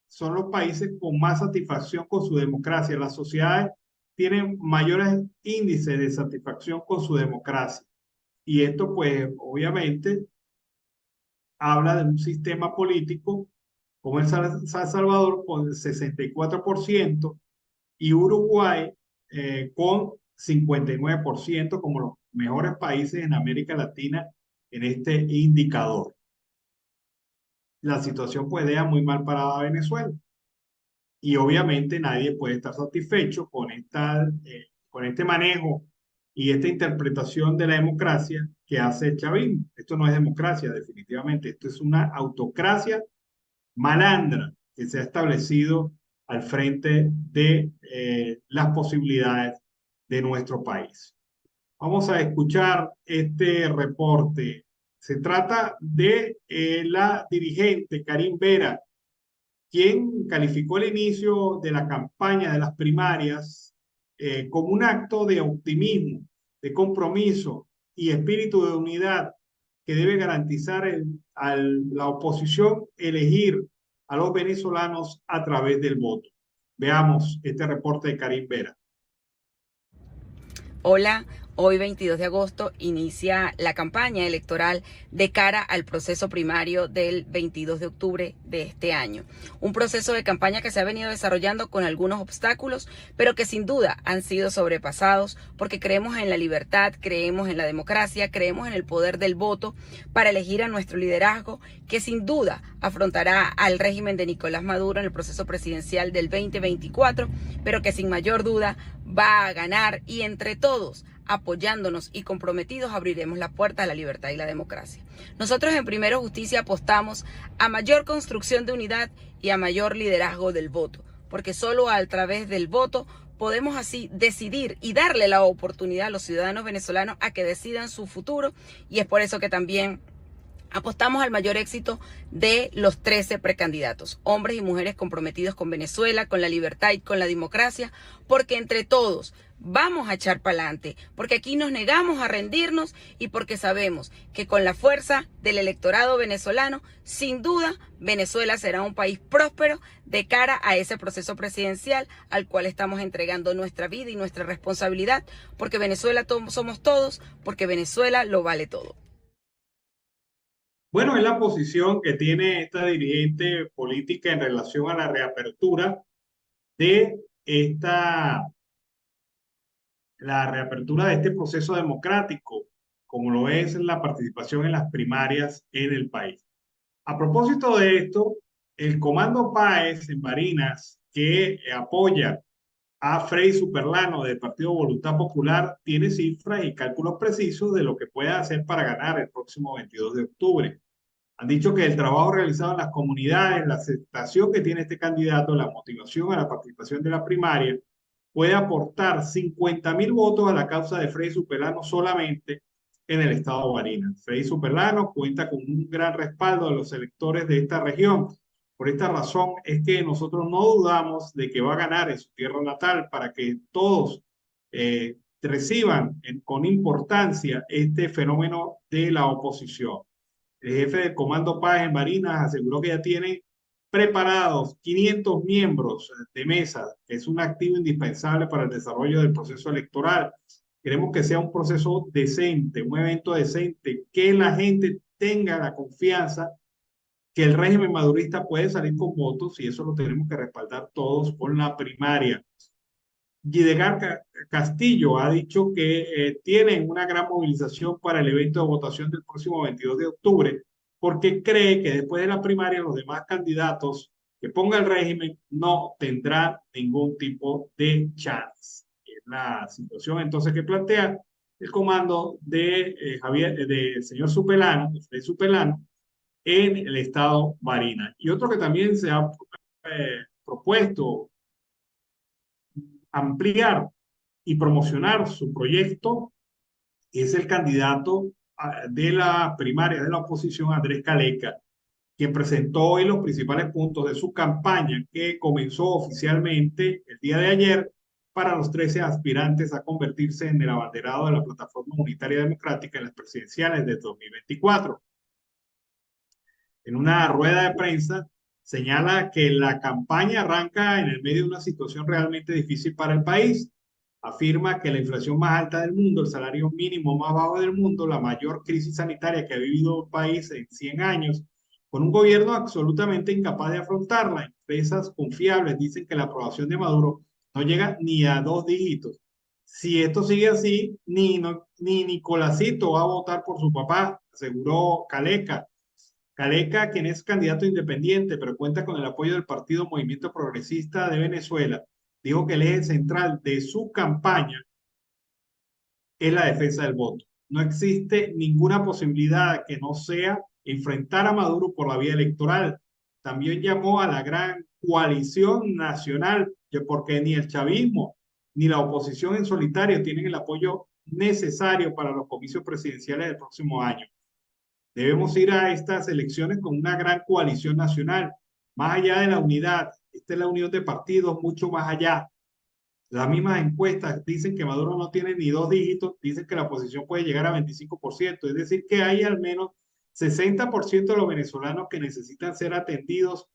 son los países con más satisfacción con su democracia. Las sociedades tienen mayores índices de satisfacción con su democracia. Y esto, pues, obviamente, habla de un sistema político como El Salvador con el 64% y Uruguay con 59% como los mejores países en América Latina en este indicador. La situación pues deja muy mal parada a Venezuela. Y obviamente nadie puede estar satisfecho con este manejo y esta interpretación de la democracia que hace el chavismo. Esto no es democracia, definitivamente. Esto es una autocracia malandra que se ha establecido al frente de las posibilidades de nuestro país. Vamos a escuchar este reporte. Se trata de la dirigente Karin Vera, quien calificó el inicio de la campaña de las primarias como un acto de optimismo, de compromiso y espíritu de unidad que debe garantizar a la oposición elegir a los venezolanos a través del voto. Veamos este reporte de Karin Vera. Hola, hoy 22 de agosto inicia la campaña electoral de cara al proceso primario del 22 de octubre de este año. Un proceso de campaña que se ha venido desarrollando con algunos obstáculos, pero que sin duda han sido sobrepasados porque creemos en la libertad, creemos en la democracia, creemos en el poder del voto para elegir a nuestro liderazgo que sin duda afrontará al régimen de Nicolás Maduro en el proceso presidencial del 2024, pero que sin mayor duda va a ganar y entre todos, apoyándonos y comprometidos, abriremos la puerta a la libertad y la democracia. Nosotros en Primero Justicia apostamos a mayor construcción de unidad y a mayor liderazgo del voto, porque solo a través del voto podemos así decidir y darle la oportunidad a los ciudadanos venezolanos a que decidan su futuro, y es por eso que también apostamos al mayor éxito de los 13 precandidatos, hombres y mujeres comprometidos con Venezuela, con la libertad y con la democracia, porque entre todos vamos a echar para adelante, porque aquí nos negamos a rendirnos y porque sabemos que con la fuerza del electorado venezolano, sin duda, Venezuela será un país próspero de cara a ese proceso presidencial al cual estamos entregando nuestra vida y nuestra responsabilidad, porque Venezuela somos todos, porque Venezuela lo vale todo. Bueno, es la posición que tiene esta dirigente política en relación a la reapertura de la reapertura de este proceso democrático, como lo es la participación en las primarias en el país. A propósito de esto, el Comando Páez en Barinas, que apoya a Freddy Superlano del Partido Voluntad Popular, tiene cifras y cálculos precisos de lo que puede hacer para ganar el próximo 22 de octubre. Han dicho que el trabajo realizado en las comunidades, la aceptación que tiene este candidato, la motivación a la participación de la primaria, puede aportar 50.000 votos a la causa de Freddy Superlano solamente en el estado de Barinas. Freddy Superlano cuenta con un gran respaldo de los electores de esta región. Por esta razón es que nosotros no dudamos de que va a ganar en su tierra natal para que todos reciban con importancia este fenómeno de la oposición. El jefe del Comando Paz en Barinas aseguró que ya tiene preparados 500 miembros de mesa, que es un activo indispensable para el desarrollo del proceso electoral. Queremos que sea un proceso decente, un evento decente, que la gente tenga la confianza que el régimen madurista puede salir con votos, y eso lo tenemos que respaldar todos con la primaria. Gidegar Castillo ha dicho que tienen una gran movilización para el evento de votación del próximo 22 de octubre, porque cree que después de la primaria los demás candidatos que ponga el régimen no tendrán ningún tipo de chance. Es la situación entonces que plantea el comando de señor Supelano, de Supelano, en el estado Barinas. Y otro que también se ha propuesto ampliar y promocionar su proyecto es el candidato de la primaria de la oposición, Andrés Caleca, quien presentó hoy los principales puntos de su campaña, que comenzó oficialmente el día de ayer para los 13 aspirantes a convertirse en el abanderado de la Plataforma Unitaria Democrática en las presidenciales de 2024. En una rueda de prensa señala que la campaña arranca en el medio de una situación realmente difícil para el país. Afirma que la inflación más alta del mundo, el salario mínimo más bajo del mundo, la mayor crisis sanitaria que ha vivido el país en 100 años, con un gobierno absolutamente incapaz de afrontarla. Empresas confiables dicen que la aprobación de Maduro no llega ni a 2 dígitos. Si esto sigue así, ni Nicolásito va a votar por su papá, aseguró Caleca. Caleca, quien es candidato independiente, pero cuenta con el apoyo del Partido Movimiento Progresista de Venezuela, dijo que el eje central de su campaña es la defensa del voto. No existe ninguna posibilidad que no sea enfrentar a Maduro por la vía electoral. También llamó a la gran coalición nacional, porque ni el chavismo ni la oposición en solitario tienen el apoyo necesario para los comicios presidenciales del próximo año. Debemos ir a estas elecciones con una gran coalición nacional, más allá de la unidad. Esta es la unión de partidos, mucho más allá. Las mismas encuestas dicen que Maduro no tiene ni 2 dígitos, dicen que la oposición puede llegar a 25%, es decir, que hay al menos 60% de los venezolanos que necesitan ser atendidos,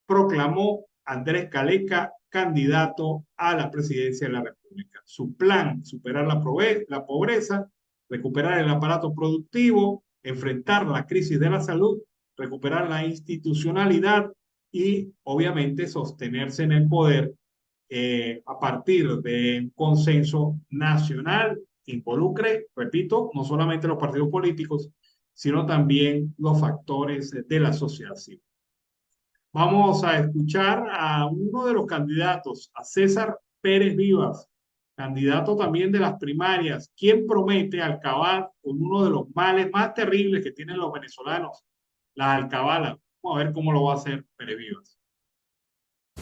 proclamó Andrés Caleca, candidato a la presidencia de la República. Su plan: superar la pobreza, recuperar el aparato productivo, enfrentar la crisis de la salud, recuperar la institucionalidad y, obviamente, sostenerse en el poder a partir de un consenso nacional que involucre, repito, no solamente los partidos políticos, sino también los factores de la sociedad civil. Vamos a escuchar a uno de los candidatos, a César Pérez Vivas, candidato también de las primarias, quien promete acabar con uno de los males más terribles que tienen los venezolanos, las alcabalas. Vamos a ver cómo lo va a hacer Pérez Vivas.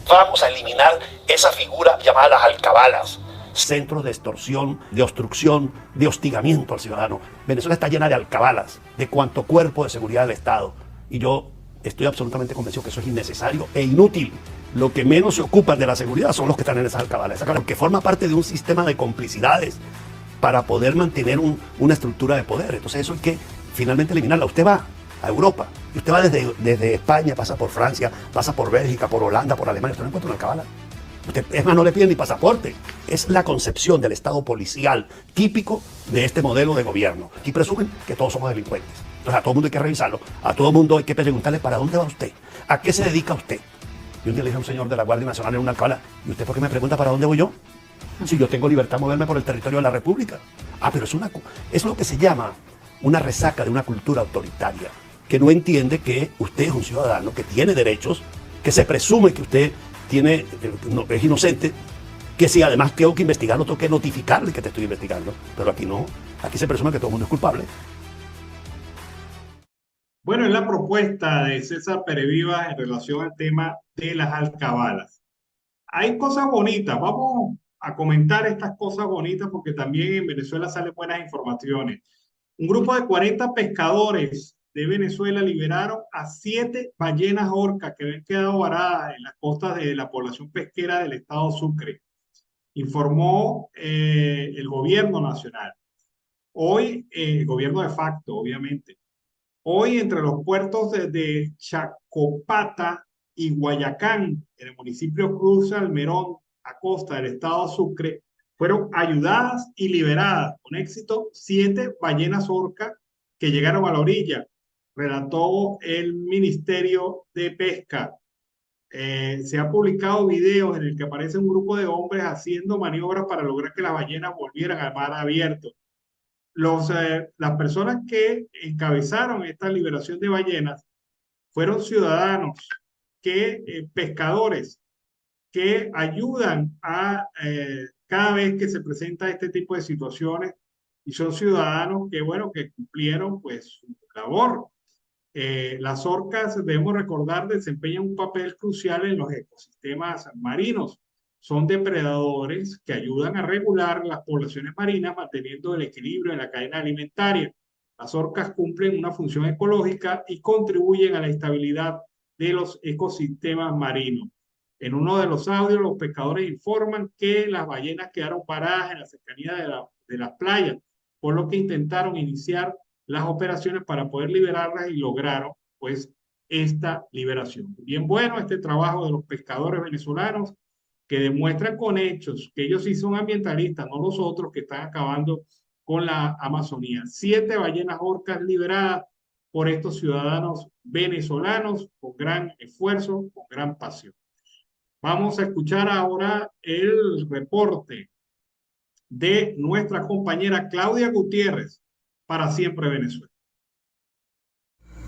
Vamos a eliminar esa figura llamada las alcabalas, centros de extorsión, de obstrucción, de hostigamiento al ciudadano. Venezuela está llena de alcabalas, de cuanto cuerpo de seguridad del Estado. Y yo estoy absolutamente convencido que eso es innecesario e inútil. Lo que menos se ocupan de la seguridad son los que están en esas alcabalas, porque forma parte de un sistema de complicidades para poder mantener una estructura de poder. Entonces eso hay que finalmente eliminarla. Usted va a Europa y usted va desde España, pasa por Francia, pasa por Bélgica, por Holanda, por Alemania, usted no encuentra una alcabala. Usted, es más, no le piden ni pasaporte. Es la concepción del Estado policial típico de este modelo de gobierno. Y presumen que todos somos delincuentes. Entonces a todo el mundo hay que revisarlo, a todo el mundo hay que preguntarle para dónde va usted, a qué se dedica usted. Y un día le dije a un señor de la Guardia Nacional en una alcabala: ¿y usted por qué me pregunta para dónde voy yo? Si yo tengo libertad de moverme por el territorio de la República. Ah, pero es lo que se llama una resaca de una cultura autoritaria, que no entiende que usted es un ciudadano que tiene derechos, que se presume que usted es inocente, que si además tengo que investigarlo, tengo que notificarle que te estoy investigando. Pero aquí no, aquí se presume que todo el mundo es culpable. Bueno, es la propuesta de César Pérez Vivas en relación al tema de las alcabalas. Hay cosas bonitas, vamos a comentar estas cosas bonitas porque también en Venezuela salen buenas informaciones. Un grupo de 40 pescadores de Venezuela liberaron a 7 ballenas orcas que habían quedado varadas en las costas de la población pesquera del estado Sucre. informó el gobierno nacional. Hoy, el gobierno de facto, obviamente. Hoy, entre los puertos de Chacopata y Guayacán, en el municipio Cruz Almerón, a costa del estado Sucre, fueron ayudadas y liberadas con éxito 7 ballenas orcas que llegaron a la orilla, relató el Ministerio de Pesca. Se han publicado videos en el que aparece un grupo de hombres haciendo maniobras para lograr que las ballenas volvieran al mar abierto. Las personas que encabezaron esta liberación de ballenas fueron ciudadanos, pescadores, que ayudan cada vez que se presenta este tipo de situaciones, y son ciudadanos que, bueno, que cumplieron pues su labor. Las orcas, debemos recordar, desempeñan un papel crucial en los ecosistemas marinos. Son depredadores que ayudan a regular las poblaciones marinas, manteniendo el equilibrio en la cadena alimentaria. Las orcas cumplen una función ecológica y contribuyen a la estabilidad de los ecosistemas marinos. En uno de los audios, los pescadores informan que las ballenas quedaron paradas en la cercanía de las playas, por lo que intentaron iniciar las operaciones para poder liberarlas y lograron pues esta liberación. Bien bueno este trabajo de los pescadores venezolanos, que demuestran con hechos que ellos sí son ambientalistas, no los otros que están acabando con la Amazonía. 7 ballenas orcas liberadas por estos ciudadanos venezolanos con gran esfuerzo, con gran pasión. Vamos a escuchar ahora el reporte de nuestra compañera Claudia Gutiérrez para Siempre Venezuela.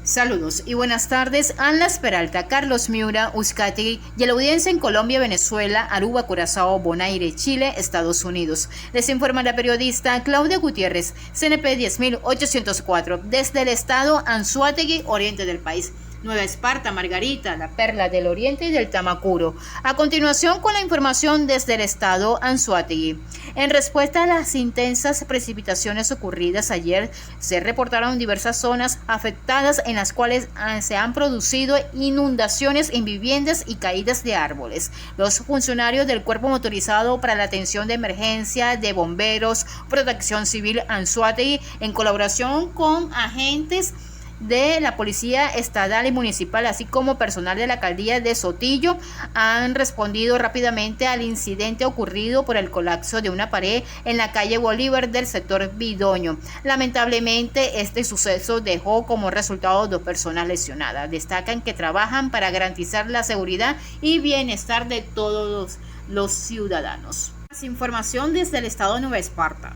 Saludos y buenas tardes. Anlas Peralta, Carlos Miura, Uzcategui y la audiencia en Colombia, Venezuela, Aruba, Curazao, Bonaire, Chile, Estados Unidos. Les informa la periodista Claudia Gutiérrez, CNP 10804, desde el estado Anzoátegui, oriente del país. Nueva Esparta, Margarita, la Perla del Oriente y del Tamacuro. A continuación, con la información desde el estado Anzoátegui. En respuesta a las intensas precipitaciones ocurridas ayer, se reportaron diversas zonas afectadas en las cuales se han producido inundaciones en viviendas y caídas de árboles. Los funcionarios del Cuerpo Motorizado para la Atención de Emergencia de Bomberos, Protección Civil Anzoátegui, en colaboración con agentes de la Policía Estatal y Municipal, así como personal de la Alcaldía de Sotillo, han respondido rápidamente al incidente ocurrido por el colapso de una pared en la calle Bolívar del sector Bidoño. Lamentablemente, este suceso dejó como resultado 2 personas lesionadas. Destacan que trabajan para garantizar la seguridad y bienestar de todos los ciudadanos. Más información desde el estado de Nueva Esparta.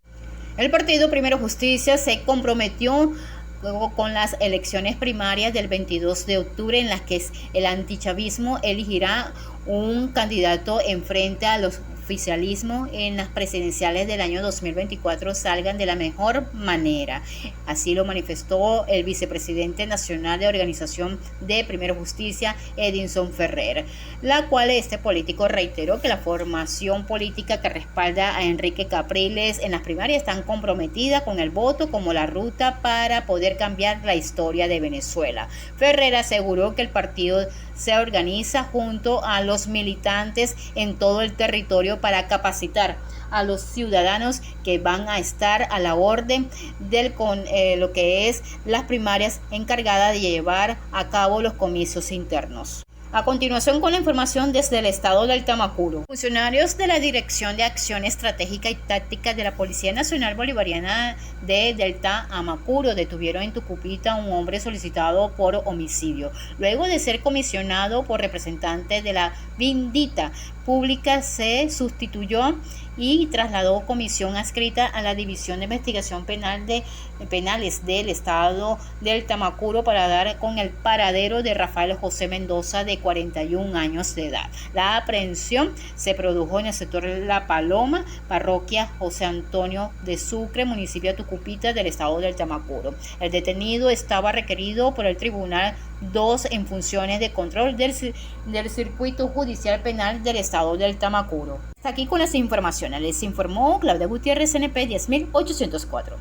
El partido Primero Justicia se comprometió con las elecciones primarias del 22 de octubre en las que el antichavismo elegirá un candidato en frente a los oficialismo en las presidenciales del año 2024 salgan de la mejor manera. Así lo manifestó el vicepresidente nacional de Organización de Primero Justicia, Edinson Ferrer, la cual este político reiteró que la formación política que respalda a Enrique Capriles en las primarias están comprometida con el voto como la ruta para poder cambiar la historia de Venezuela. Ferrer aseguró que el partido se organiza junto a los militantes en todo el territorio para capacitar a los ciudadanos que van a estar a la orden con lo que es las primarias encargadas de llevar a cabo los comicios internos. A continuación, con la información desde el estado del Tamacuro. Funcionarios de la Dirección de Acción Estratégica y Táctica de la Policía Nacional Bolivariana de Delta Amacuro detuvieron en Tucupita a un hombre solicitado por homicidio. Luego de ser comisionado por representante de la Vindita Pública, se sustituyó y trasladó comisión adscrita a la División de Investigación Penales del Estado del Tamacuro para dar con el paradero de Rafael José Mendoza, de 41 años de edad. La aprehensión se produjo en el sector La Paloma, parroquia José Antonio de Sucre, municipio de Tucupita del Estado del Tamacuro. El detenido estaba requerido por el Tribunal 2 en funciones de control del Circuito Judicial Penal del Estado del Tamacuro. Hasta aquí con las informaciones. Les informó Claudia Gutiérrez, NP 10804.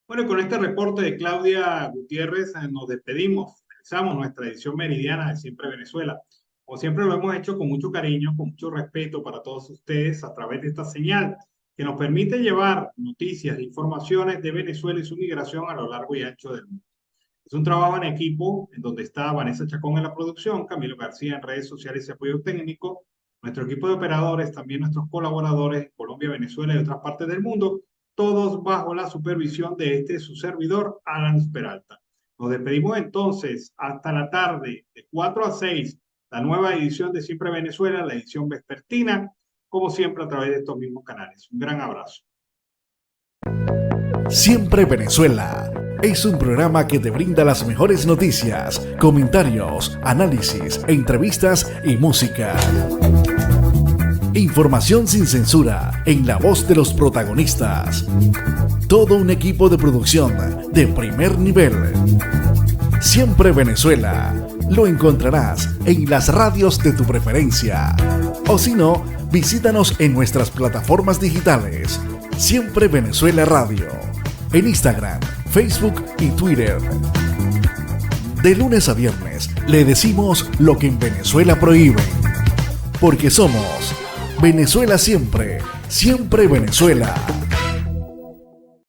Bueno, y con este reporte de Claudia Gutiérrez nos despedimos. Finalizamos nuestra edición meridiana de Siempre Venezuela. Como siempre lo hemos hecho con mucho cariño, con mucho respeto para todos ustedes a través de esta señal que nos permite llevar noticias e informaciones de Venezuela y su migración a lo largo y ancho del mundo. Es un trabajo en equipo en donde está Vanessa Chacón en la producción, Camilo García en redes sociales y apoyo técnico, nuestro equipo de operadores, también nuestros colaboradores en Colombia, Venezuela y otras partes del mundo, todos bajo la supervisión de su servidor, Alan Peralta. Nos despedimos entonces hasta la tarde, de 4 a 6, la nueva edición de Siempre Venezuela, la edición vespertina, como siempre a través de estos mismos canales. Un gran abrazo. Siempre Venezuela es un programa que te brinda las mejores noticias, comentarios, análisis, entrevistas y música. Información sin censura en la voz de los protagonistas. Todo un equipo de producción de primer nivel. Siempre Venezuela lo encontrarás en las radios de tu preferencia. O si no, visítanos en nuestras plataformas digitales. Siempre Venezuela Radio. En Instagram, Facebook y Twitter. De lunes a viernes le decimos lo que en Venezuela prohíben. Porque somos Venezuela siempre, siempre Venezuela.